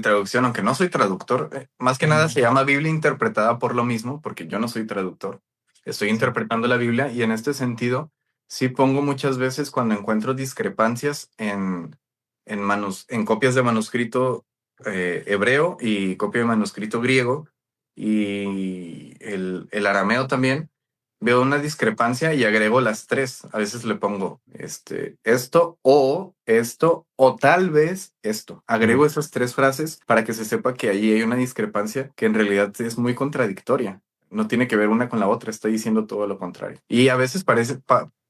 traducción, aunque no soy traductor, más que nada se llama Biblia interpretada por lo mismo, porque yo no soy traductor. Estoy interpretando la Biblia y en este sentido sí pongo muchas veces cuando encuentro discrepancias en copias de manuscrito hebreo y copia de manuscrito griego y el arameo también, veo una discrepancia y agrego las tres. A veces le pongo esto o tal vez esto. Agrego esas tres frases para que se sepa que allí hay una discrepancia que en realidad es muy contradictoria. No tiene que ver una con la otra, estoy diciendo todo lo contrario. Y a veces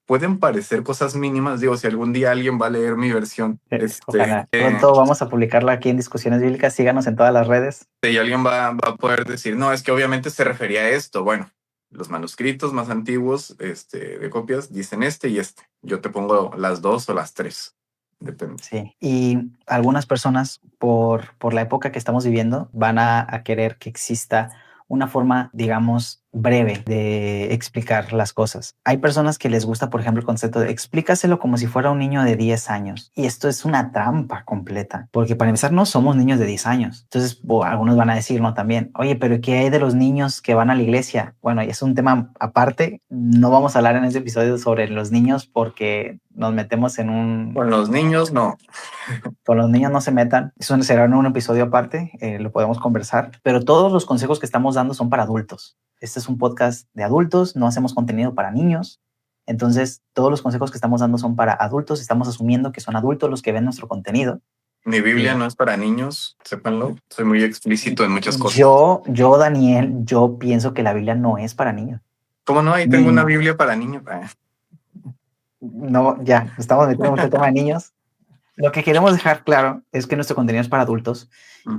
pueden parecer cosas mínimas. Digo, si algún día alguien va a leer mi versión, Ojalá. Pronto vamos a publicarla aquí en Discusiones Bíblicas. Síganos en todas las redes. y alguien va a poder decir, no, es que obviamente se refería a esto. Bueno, los manuscritos más antiguos de copias dicen y este. Yo te pongo las dos o las tres. Depende. Sí. Y algunas personas, por la época que estamos viviendo, van a querer que exista una forma, digamos, breve de explicar las cosas. Hay personas que les gusta, por ejemplo, el concepto de explícaselo como si fuera un niño de 10 años. Y esto es una trampa completa, porque para empezar no somos niños de 10 años. Entonces, algunos van a decir, ¿no? También, oye, pero ¿qué hay de los niños que van a la iglesia? Bueno, y es un tema aparte. No vamos a hablar en este episodio sobre los niños porque nos metemos en un... Con los niños, no. Con los niños no se metan. Eso será en un episodio aparte, lo podemos conversar. Pero todos los consejos que estamos dando son para adultos. Este es un podcast de adultos, no hacemos contenido para niños. Entonces, todos los consejos que estamos dando son para adultos. Estamos asumiendo que son adultos los que ven nuestro contenido. Mi Biblia no es para niños, sépanlo. Soy muy explícito en muchas cosas. Daniel, yo pienso que la Biblia no es para niños. ¿Cómo no? Ahí tengo una Biblia para niños. No, ya, estamos metiendo mucho el tema de niños. Lo que queremos dejar claro es que nuestro contenido es para adultos.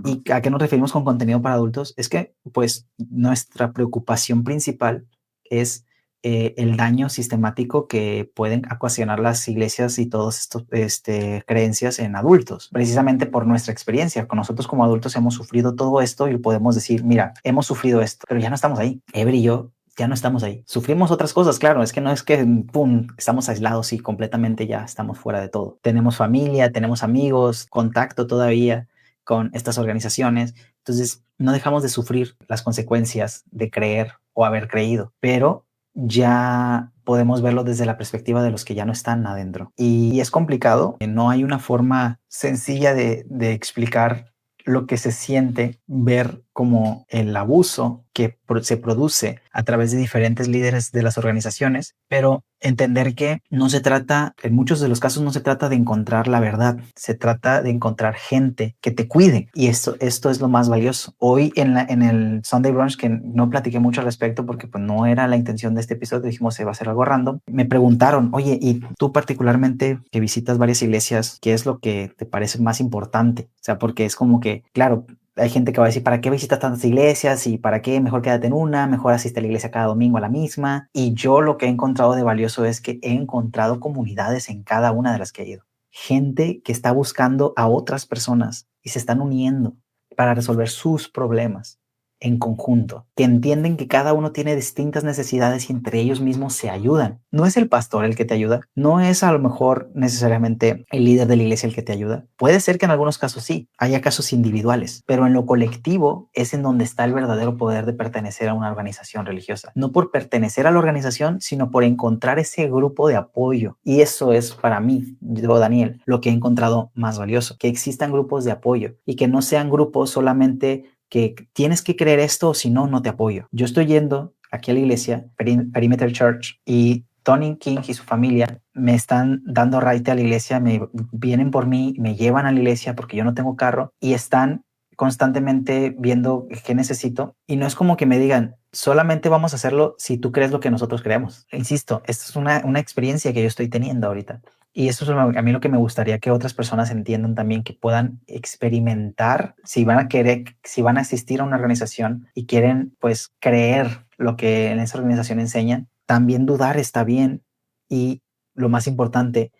¿Y a qué nos referimos con contenido para adultos? Es que, pues, nuestra preocupación principal es el daño sistemático que pueden ocasionar las iglesias y todas estas creencias en adultos, precisamente por nuestra experiencia. Con nosotros como adultos hemos sufrido todo esto y podemos decir, mira, hemos sufrido esto, pero ya no estamos ahí. Ever y yo ya no estamos ahí. Sufrimos otras cosas, claro, es que no es que, pum, estamos aislados y completamente ya estamos fuera de todo. Tenemos familia, tenemos amigos, contacto todavía con estas organizaciones. Entonces, no dejamos de sufrir las consecuencias de creer o haber creído, pero ya podemos verlo desde la perspectiva de los que ya no están adentro. Y es complicado, no hay una forma sencilla de explicar lo que se siente ver como el abuso que se produce a través de diferentes líderes de las organizaciones, pero entender que no se trata, en muchos de los casos no se trata de encontrar la verdad, se trata de encontrar gente que te cuide y esto es lo más valioso. Hoy en el Sunday Brunch, que no platiqué mucho al respecto porque pues no era la intención de este episodio, dijimos se va a hacer algo random, me preguntaron, oye, y tú particularmente que visitas varias iglesias, ¿qué es lo que te parece más importante? O sea, porque es como que, claro, hay gente que va a decir, ¿para qué visitas tantas iglesias? ¿Y para qué? Mejor quédate en una, mejor asiste a la iglesia cada domingo a la misma. Y yo lo que he encontrado de valioso es que he encontrado comunidades en cada una de las que he ido. Gente que está buscando a otras personas y se están uniendo para resolver sus problemas en conjunto, que entienden que cada uno tiene distintas necesidades y entre ellos mismos se ayudan. No es el pastor el que te ayuda, no es a lo mejor necesariamente el líder de la iglesia el que te ayuda. Puede ser que en algunos casos sí, haya casos individuales, pero en lo colectivo es en donde está el verdadero poder de pertenecer a una organización religiosa. No por pertenecer a la organización, sino por encontrar ese grupo de apoyo. Y eso es para mí, yo, Daniel, lo que he encontrado más valioso, que existan grupos de apoyo y que no sean grupos solamente que tienes que creer esto o si no, no te apoyo. Yo estoy yendo aquí a la iglesia, Perimeter Church, y Tony King y su familia me están dando raite a la iglesia, me vienen por mí, me llevan a la iglesia porque yo no tengo carro y están constantemente viendo qué necesito y no es como que me digan, solamente vamos a hacerlo si tú crees lo que nosotros creemos. Insisto, esta es una experiencia que yo estoy teniendo ahorita. Y eso es a mí lo que me gustaría que otras personas entiendan también, que puedan experimentar si van a querer, si van a asistir a una organización y quieren pues creer lo que en esa organización enseñan, también dudar está bien y lo más importante,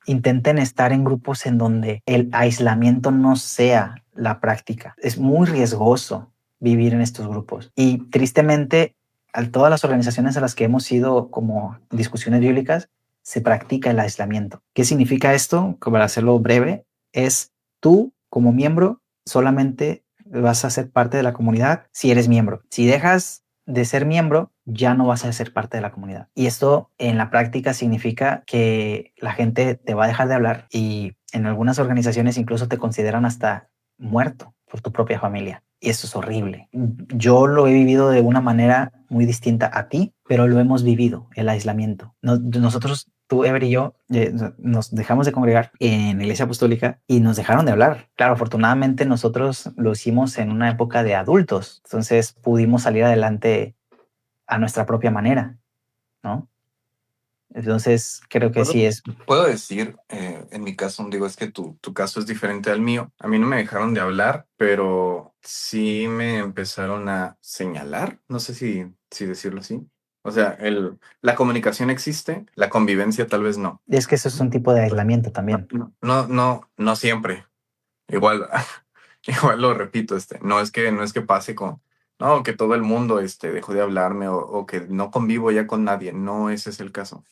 intenten estar en grupos en donde el aislamiento no sea la práctica. Es muy riesgoso vivir en estos grupos y tristemente a todas las organizaciones a las que hemos ido como discusiones bíblicas se practica el aislamiento. ¿Qué significa esto? Para hacerlo breve, es tú como miembro solamente vas a ser parte de la comunidad si eres miembro. Si dejas de ser miembro, ya no vas a ser parte de la comunidad. Y esto en la práctica significa que la gente te va a dejar de hablar y en algunas organizaciones incluso te consideran hasta muerto por tu propia familia. Y eso es horrible. Yo lo he vivido de una manera muy distinta a ti, pero lo hemos vivido, el aislamiento. Nosotros, tú, Ever y yo, nos dejamos de congregar en la iglesia apostólica y nos dejaron de hablar. Claro, afortunadamente nosotros lo hicimos en una época de adultos, entonces pudimos salir adelante a nuestra propia manera, ¿no? Entonces creo que Puedo, sí es. puedo decir, en mi caso, digo, es que tu caso es diferente al mío. A mí no me dejaron de hablar, pero sí me empezaron a señalar, no sé si decirlo así. O sea, la comunicación existe, la convivencia tal vez no. Es que eso es un tipo de aislamiento también. No siempre. Igual, igual lo repito, no es que pase no, que todo el mundo, dejó de hablarme o que no convivo ya con nadie. No, ese es el caso.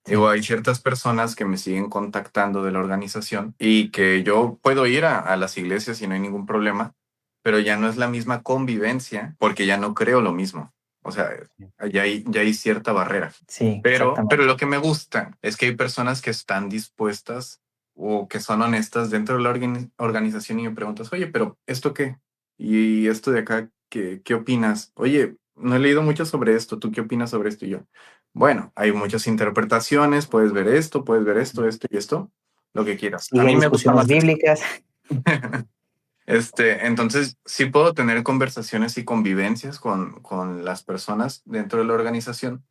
Digo, Sí, hay ciertas personas que me siguen contactando de la organización y que yo puedo ir a las iglesias y no hay ningún problema, pero ya no es la misma convivencia porque ya no creo lo mismo. O sea, ya hay cierta barrera. sí, Pero exactamente. lo que me gusta es que hay personas que están dispuestas o que son honestas dentro de la organización y me preguntas, oye, pero ¿esto qué? Y esto de acá, ¿qué opinas? Oye, no he leído mucho sobre esto, ¿tú qué opinas sobre esto? Y yo, bueno, hay muchas interpretaciones, puedes ver esto, esto y esto, lo que quieras. A Sigue mí me gusta discusiones más esto. bíblicas. Entonces, sí puedo tener conversaciones y convivencias con las personas dentro de la organización,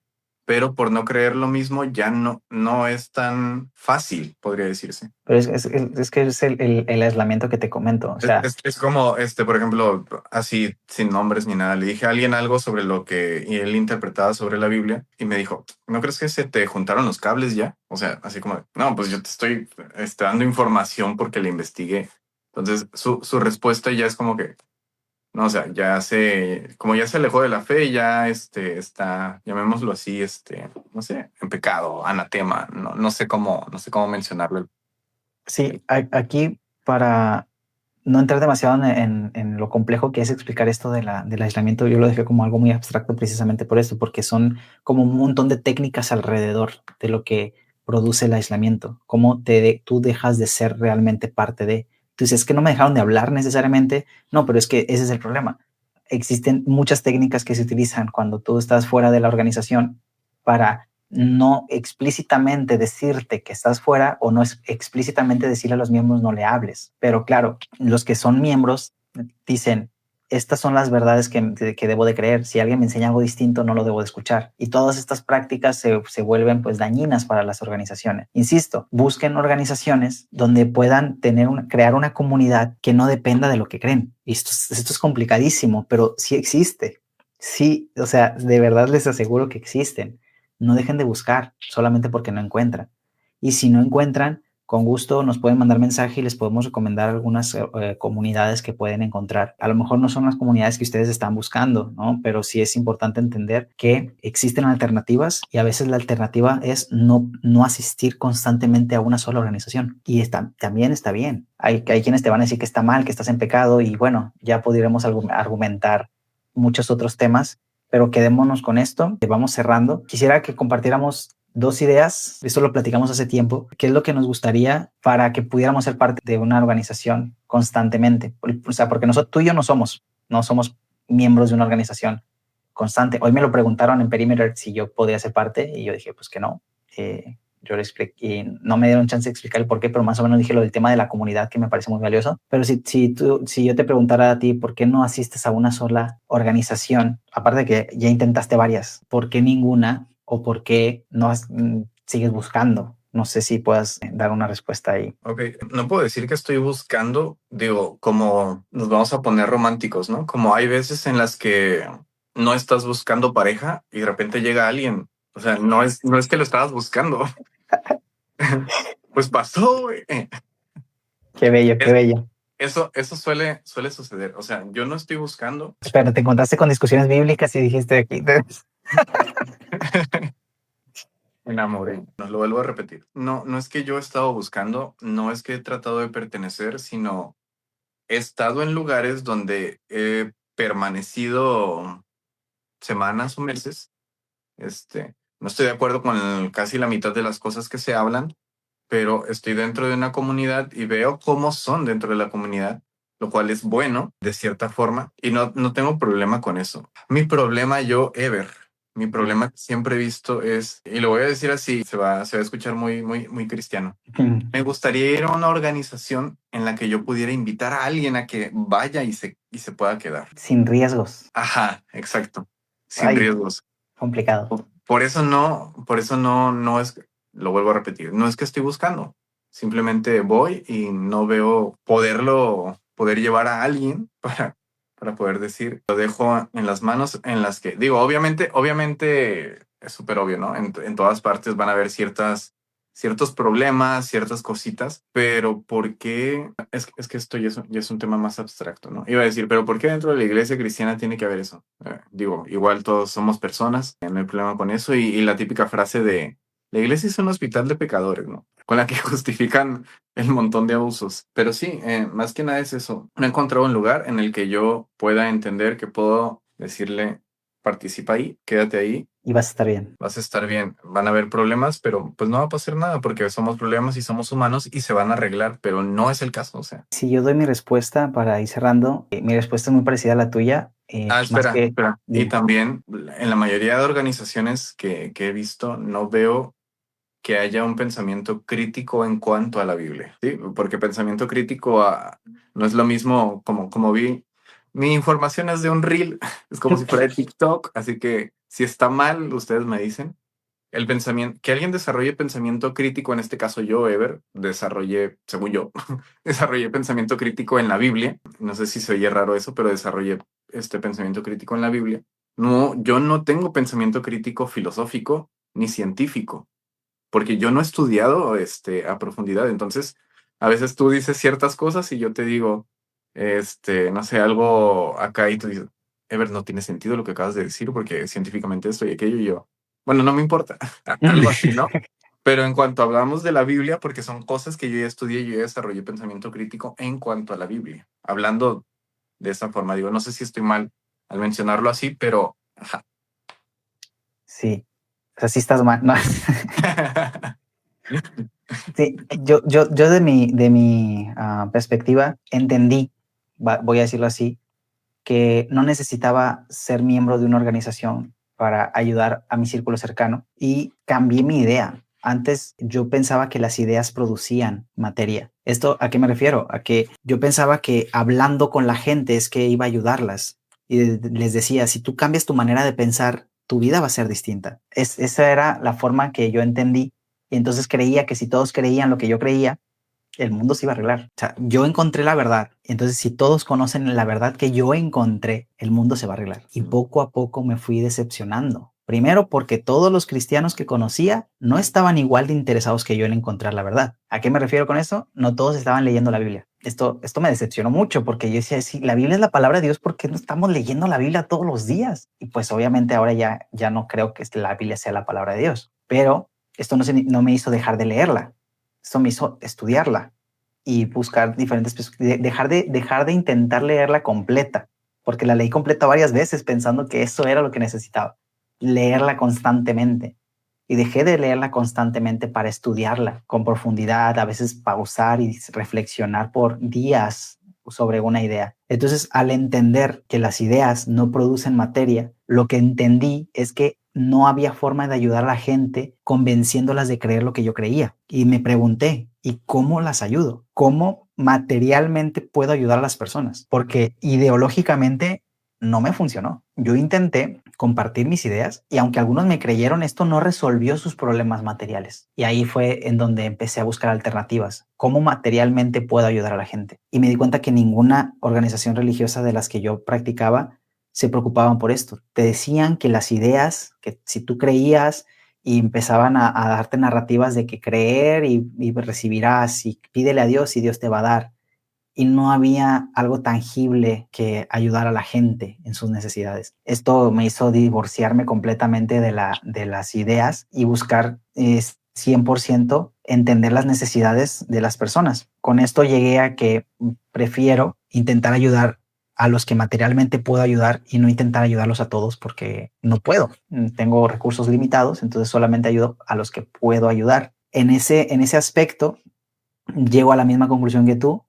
pero por no creer lo mismo ya no es tan fácil, podría decirse. Pero es que es el aislamiento que te comento. O Es, sea, es- es como, por ejemplo, así sin nombres ni nada, le dije a alguien algo sobre lo que y él interpretaba sobre la Biblia y me dijo, ¿no crees que se te juntaron los cables ya? O sea, así como, no, pues yo te estoy dando información porque la investigué. Entonces, su respuesta ya es como que, no, o sea, como ya se alejó de la fe, ya está, llamémoslo así, no sé, en pecado, anatema, no sé cómo mencionarlo. sí, aquí para no entrar demasiado en lo complejo que es explicar esto del aislamiento, yo lo dejé como algo muy abstracto precisamente por eso, porque son como un montón de técnicas alrededor de lo que produce el aislamiento, cómo tú dejas de ser realmente parte de. Tú dices, es que no me dejaron de hablar necesariamente, no, pero es que ese es el problema. Existen muchas técnicas que se utilizan cuando tú estás fuera de la organización para no explícitamente decirte que estás fuera o no es explícitamente decirle a los miembros no le hables. Pero claro, los que son miembros dicen, estas son las verdades que debo de creer. Si alguien me enseña algo distinto, no lo debo de escuchar. Y todas estas prácticas se vuelven pues dañinas para las organizaciones. Insisto, busquen organizaciones donde puedan crear una comunidad que no dependa de lo que creen. Y esto es complicadísimo, pero sí existe. Sí, o sea, de verdad les aseguro que existen. No dejen de buscar solamente porque no encuentran. Y si no encuentran, con gusto nos pueden mandar mensaje y les podemos recomendar algunas comunidades que pueden encontrar. A lo mejor no son las comunidades que ustedes están buscando, ¿no? Pero sí es importante entender que existen alternativas y a veces la alternativa es no asistir constantemente a una sola organización. Y también está bien. Hay quienes te van a decir que está mal, que estás en pecado y bueno, ya podríamos argumentar muchos otros temas, pero quedémonos con esto. Vamos cerrando. Quisiera que compartiéramos 2 ideas, esto lo platicamos hace tiempo, qué es lo que nos gustaría para que pudiéramos ser parte de una organización constantemente. O sea, porque tú y yo no somos miembros de una organización constante. Hoy me lo preguntaron en Perimeter si yo podía ser parte y yo dije, pues que no. Yo le expliqué y no me dieron chance de explicar el por qué, pero más o menos dije lo del tema de la comunidad que me parece muy valioso. Pero si yo te preguntara a ti, ¿por qué no asistes a una sola organización? Aparte de que ya intentaste varias, ¿por qué ninguna o por qué no sigues buscando? No sé si puedas dar una respuesta ahí. Ok, no puedo decir que estoy buscando, digo, como nos vamos a poner románticos, ¿no? Como hay veces en las que no estás buscando pareja y de repente llega alguien. O sea, no es que lo estabas buscando. Pues pasó, güey. Qué bello, qué bello. Eso suele suceder. O sea, yo no estoy buscando. Espera, te encontraste con discusiones bíblicas y dijiste aquí. Me enamoré. No lo vuelvo a repetir. No es que yo he estado buscando, no es que he tratado de pertenecer, sino he estado en lugares donde he permanecido semanas o meses. No estoy de acuerdo con casi la mitad de las cosas que se hablan, pero estoy dentro de una comunidad y veo cómo son dentro de la comunidad, lo cual es bueno de cierta forma y no tengo problema con eso. Mi problema que siempre he visto es, y lo voy a decir así, se va a escuchar muy cristiano. Me gustaría ir a una organización en la que yo pudiera invitar a alguien a que vaya y se pueda quedar. Sin riesgos. Ajá, exacto. Sin Ay, riesgos. complicado. Por eso no es, lo vuelvo a repetir, no es que estoy buscando. Simplemente voy y no veo poder llevar a alguien para poder decir, lo dejo en las manos en las que, digo, obviamente es súper obvio, ¿no? En todas partes van a haber ciertos problemas, ciertas cositas, pero ¿por qué? Es que esto ya es un tema más abstracto, ¿no? Iba a decir, pero ¿por qué dentro de la iglesia cristiana tiene que haber eso? Digo, igual todos somos personas, no hay problema con eso, y la típica frase de, la iglesia es un hospital de pecadores, ¿no? Con la que justifican el montón de abusos. Pero sí, más que nada es eso. No he encontrado un lugar en el que yo pueda entender que puedo decirle, participa ahí, quédate ahí, Y vas a estar bien. vas a estar bien. Van a haber problemas, pero pues no va a pasar nada porque somos problemas y somos humanos y se van a arreglar, pero no es el caso, o sea. Si yo doy mi respuesta para ir cerrando, mi respuesta es muy parecida a la tuya. Espera. Y también en la mayoría de organizaciones que he visto, no veo que haya un pensamiento crítico en cuanto a la Biblia, ¿sí? Porque pensamiento crítico no es lo mismo como vi. Mi información es de un reel, es como si fuera de TikTok, así que si está mal, ustedes me dicen. El pensamiento, que alguien desarrolle pensamiento crítico, en este caso yo, Ever, desarrollé, según yo, desarrollé pensamiento crítico en la Biblia. No sé si se oye raro eso, pero desarrollé este pensamiento crítico en la Biblia. No, yo no tengo pensamiento crítico filosófico ni científico porque yo no he estudiado a profundidad. Entonces, a veces tú dices ciertas cosas y yo te digo, no sé, algo acá y tú dices, Ever, no tiene sentido lo que acabas de decir porque científicamente esto y aquello y yo, bueno, no me importa, algo así, ¿no? Pero en cuanto hablamos de la Biblia, porque son cosas que yo ya estudié, yo ya desarrollé pensamiento crítico en cuanto a la Biblia. Hablando de esta forma, digo, no sé si estoy mal al mencionarlo así, pero ajá. Sí, o sea, sí estás mal. No. Sí, yo de mi perspectiva entendí, voy a decirlo así, que no necesitaba ser miembro de una organización para ayudar a mi círculo cercano y cambié mi idea. Antes yo pensaba que las ideas producían materia. ¿Esto a qué me refiero? A que yo pensaba que hablando con la gente es que iba a ayudarlas. Y les decía, si tú cambias tu manera de pensar, tu vida va a ser distinta. Esa era la forma que yo entendí. Y entonces creía que si todos creían lo que yo creía, el mundo se iba a arreglar. O sea, yo encontré la verdad. Entonces, si todos conocen la verdad que yo encontré, el mundo se va a arreglar. Y poco a poco me fui decepcionando. Primero, porque todos los cristianos que conocía no estaban igual de interesados que yo en encontrar la verdad. ¿A qué me refiero con esto? No todos estaban leyendo la Biblia. Esto me decepcionó mucho porque yo decía, si la Biblia es la palabra de Dios, ¿por qué no estamos leyendo la Biblia todos los días? Y pues obviamente ahora ya no creo que la Biblia sea la palabra de Dios. Pero esto no me hizo dejar de leerla. Esto me hizo estudiarla y buscar diferentes, dejar de intentar leerla completa, porque la leí completa varias veces pensando que eso era lo que necesitaba, leerla constantemente. Y dejé de leerla constantemente para estudiarla con profundidad, a veces pausar y reflexionar por días sobre una idea. Entonces, al entender que las ideas no producen materia, lo que entendí es que no había forma de ayudar a la gente convenciéndolas de creer lo que yo creía. Y me pregunté, ¿y cómo las ayudo? ¿Cómo materialmente puedo ayudar a las personas? Porque ideológicamente no me funcionó. Yo intenté compartir mis ideas y aunque algunos me creyeron, esto no resolvió sus problemas materiales. Y ahí fue en donde empecé a buscar alternativas. ¿Cómo materialmente puedo ayudar a la gente? Y me di cuenta que ninguna organización religiosa de las que yo practicaba se preocupaban por esto. Te decían que las ideas, que si tú creías y empezaban a darte narrativas de que creer y recibirás y pídele a Dios y Dios te va a dar. Y no había algo tangible que ayudar a la gente en sus necesidades. Esto me hizo divorciarme completamente de las ideas y buscar 100% entender las necesidades de las personas. Con esto llegué a que prefiero intentar ayudar a los que materialmente puedo ayudar y no intentar ayudarlos a todos porque no puedo. Tengo recursos limitados, entonces solamente ayudo a los que puedo ayudar. En ese aspecto, llego a la misma conclusión que tú,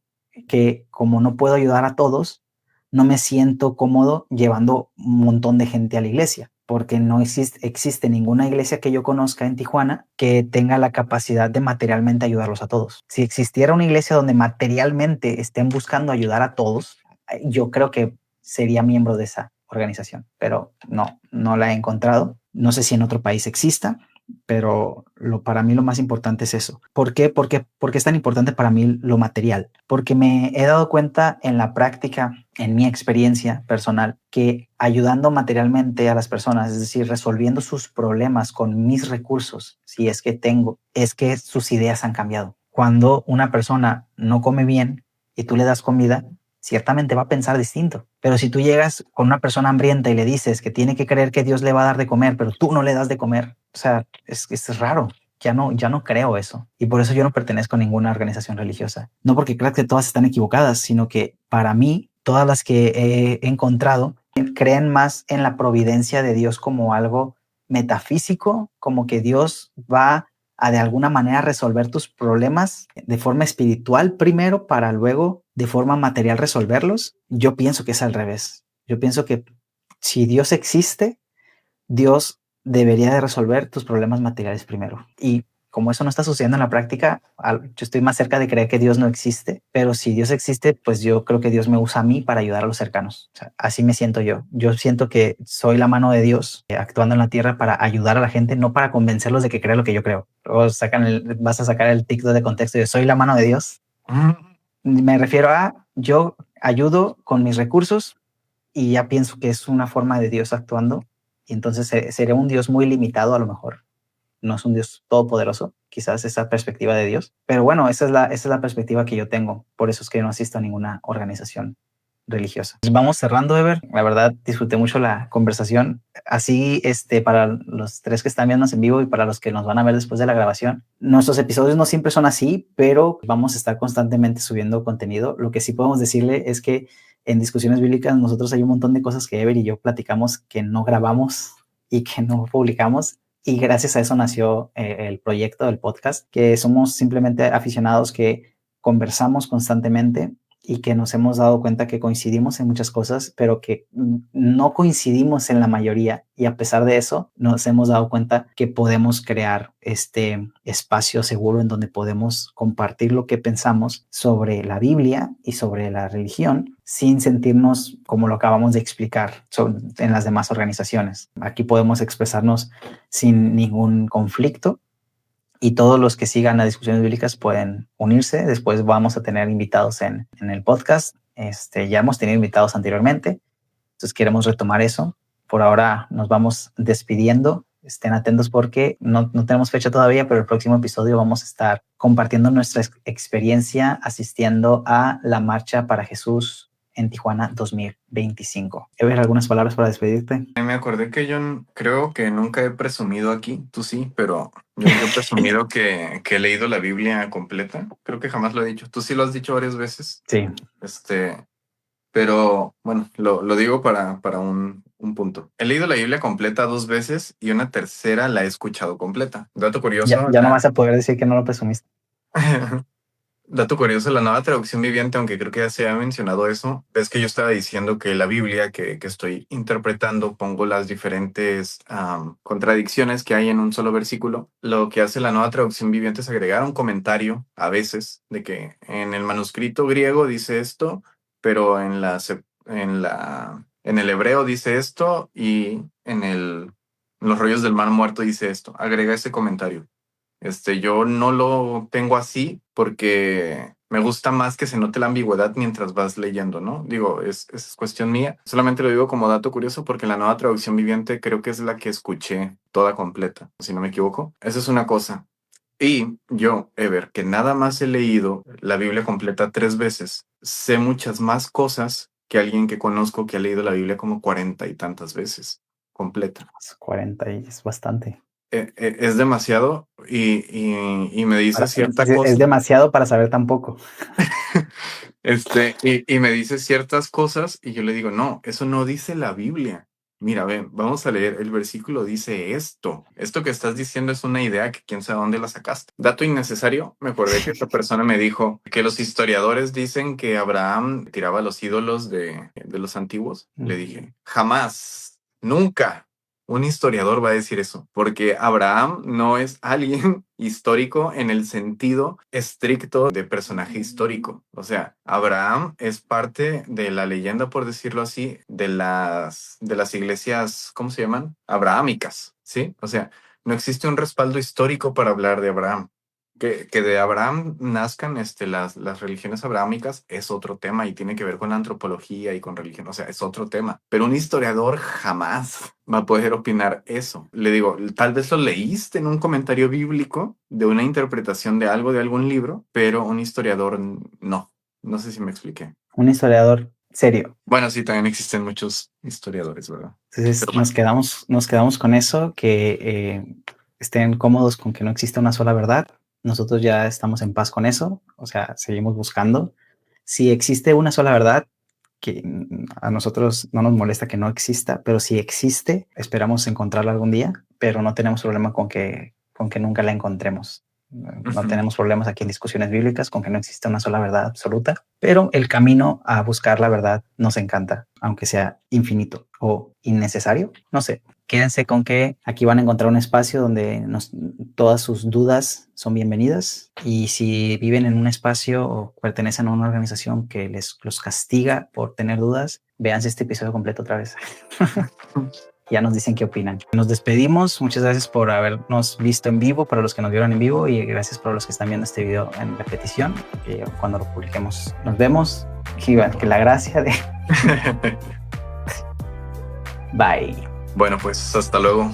que como no puedo ayudar a todos, no me siento cómodo llevando un montón de gente a la iglesia, porque no existe ninguna iglesia que yo conozca en Tijuana que tenga la capacidad de materialmente ayudarlos a todos. Si existiera una iglesia donde materialmente estén buscando ayudar a todos, yo creo que sería miembro de esa organización, pero no la he encontrado. No sé si en otro país exista, pero para mí lo más importante es eso. ¿Por qué? Porque es tan importante para mí lo material. Porque me he dado cuenta en la práctica, en mi experiencia personal, que ayudando materialmente a las personas, es decir, resolviendo sus problemas con mis recursos, si es que tengo, es que sus ideas han cambiado. Cuando una persona no come bien y tú le das comida, ciertamente va a pensar distinto. Pero si tú llegas con una persona hambrienta y le dices que tiene que creer que Dios le va a dar de comer, pero tú no le das de comer, o sea, es raro. Ya no creo eso. Y por eso yo no pertenezco a ninguna organización religiosa. No porque crea que todas están equivocadas, sino que para mí, todas las que he encontrado creen más en la providencia de Dios como algo metafísico, como que Dios va a de alguna manera resolver tus problemas de forma espiritual primero para luego de forma material resolverlos. Yo pienso que es al revés. Yo pienso que si Dios existe, Dios debería de resolver tus problemas materiales primero. Y como eso no está sucediendo en la práctica, yo estoy más cerca de creer que Dios no existe, pero si Dios existe, pues yo creo que Dios me usa a mí para ayudar a los cercanos. O sea, así me siento yo. Yo siento que soy la mano de Dios actuando en la tierra para ayudar a la gente, no para convencerlos de que crea lo que yo creo. O vas a sacar el TikTok de contexto. Yo soy la mano de Dios. Me refiero a yo ayudo con mis recursos y ya pienso que es una forma de Dios actuando. Y entonces sería un Dios muy limitado a lo mejor. No es un Dios todopoderoso, quizás esa perspectiva de Dios. Pero bueno, esa es la perspectiva que yo tengo. Por eso es que no asisto a ninguna organización religiosa. Vamos cerrando, Ever. La verdad, disfruté mucho la conversación. Así, para los tres que están viéndonos en vivo y para los que nos van a ver después de la grabación, nuestros episodios no siempre son así, pero vamos a estar constantemente subiendo contenido. Lo que sí podemos decirle es que en discusiones bíblicas nosotros hay un montón de cosas que Ever y yo platicamos que no grabamos y que no publicamos. Y gracias a eso nació el proyecto del podcast, que somos simplemente aficionados que conversamos constantemente y que nos hemos dado cuenta que coincidimos en muchas cosas, pero que no coincidimos en la mayoría. Y a pesar de eso, nos hemos dado cuenta que podemos crear este espacio seguro en donde podemos compartir lo que pensamos sobre la Biblia y sobre la religión sin sentirnos como lo acabamos de explicar en las demás organizaciones. Aquí podemos expresarnos sin ningún conflicto. Y todos los que sigan las discusiones bíblicas pueden unirse. Después vamos a tener invitados en el podcast. Ya hemos tenido invitados anteriormente, entonces queremos retomar eso por ahora nos vamos despidiendo. Estén atentos porque no tenemos fecha todavía, pero el próximo episodio vamos a estar compartiendo nuestra experiencia asistiendo a la Marcha para Jesús en Tijuana 2025. Ever, ¿algunas palabras para despedirte? Me acordé que creo que nunca he presumido aquí, tú sí, pero yo nunca he presumido que he leído la Biblia completa. Creo que jamás lo he dicho. Tú sí lo has dicho varias veces. Sí. Pero bueno, lo digo para un punto. He leído la Biblia completa 2 veces y una tercera la he escuchado completa. Dato curioso. Ya no vas a poder decir que no lo presumiste. Dato curioso, la Nueva Traducción Viviente, aunque creo que ya se ha mencionado eso, es que yo estaba diciendo que la Biblia que estoy interpretando, pongo las diferentes contradicciones que hay en un solo versículo. Lo que hace la Nueva Traducción Viviente es agregar un comentario a veces de que en el manuscrito griego dice esto, pero en el hebreo dice esto y en los rollos del Mar Muerto dice esto. Agrega ese comentario. Yo no lo tengo así porque me gusta más que se note la ambigüedad mientras vas leyendo, ¿no? Digo, es cuestión mía. Solamente lo digo como dato curioso porque la Nueva Traducción Viviente creo que es la que escuché toda completa, si no me equivoco. Esa es una cosa. Y yo, Ever, que nada más he leído la Biblia completa 3 veces, sé muchas más cosas que alguien que conozco que ha leído la Biblia como 40 y tantas veces completa. 40 y es bastante. Es demasiado y me dice cierta cosa. Es demasiado para saber tan poco. Y me dice ciertas cosas y yo le digo, no, eso no dice la Biblia. Mira, ven, vamos a leer, el versículo dice esto. Esto que estás diciendo es una idea que quién sabe dónde la sacaste. Dato innecesario, me acordé que esta persona me dijo que los historiadores dicen que Abraham tiraba a los ídolos de los antiguos. Le dije, jamás, nunca. Un historiador va a decir eso, porque Abraham no es alguien histórico en el sentido estricto de personaje histórico. O sea, Abraham es parte de la leyenda, por decirlo así, de las iglesias, ¿cómo se llaman? Abrahámicas, ¿sí? O sea, no existe un respaldo histórico para hablar de Abraham. Que de Abraham nazcan las religiones abrahámicas es otro tema y tiene que ver con la antropología y con religión, o sea, es otro tema. Pero un historiador jamás va a poder opinar eso. Le digo, tal vez lo leíste en un comentario bíblico de una interpretación de algo de algún libro, pero un historiador no. No sé si me expliqué. Un historiador serio. Bueno, sí, también existen muchos historiadores, ¿verdad? Entonces nos quedamos con eso, que estén cómodos con que no existe una sola verdad. Nosotros ya estamos en paz con eso, o sea, seguimos buscando. Si existe una sola verdad, que a nosotros no nos molesta que no exista, pero si existe, esperamos encontrarla algún día, pero no tenemos problema con que nunca la encontremos. No tenemos problemas aquí en discusiones bíblicas con que no existe una sola verdad absoluta, pero el camino a buscar la verdad nos encanta, aunque sea infinito o innecesario. No sé, quédense con que aquí van a encontrar un espacio donde todas sus dudas son bienvenidas, y si viven en un espacio o pertenecen a una organización que los castiga por tener dudas, véanse este episodio completo otra vez. Ya nos dicen qué opinan. Nos despedimos. Muchas gracias por habernos visto en vivo, para los que nos vieron en vivo, y gracias por los que están viendo este video en repetición, cuando lo publiquemos. Nos vemos. Y que la gracia de... Bye. Bueno, pues hasta luego.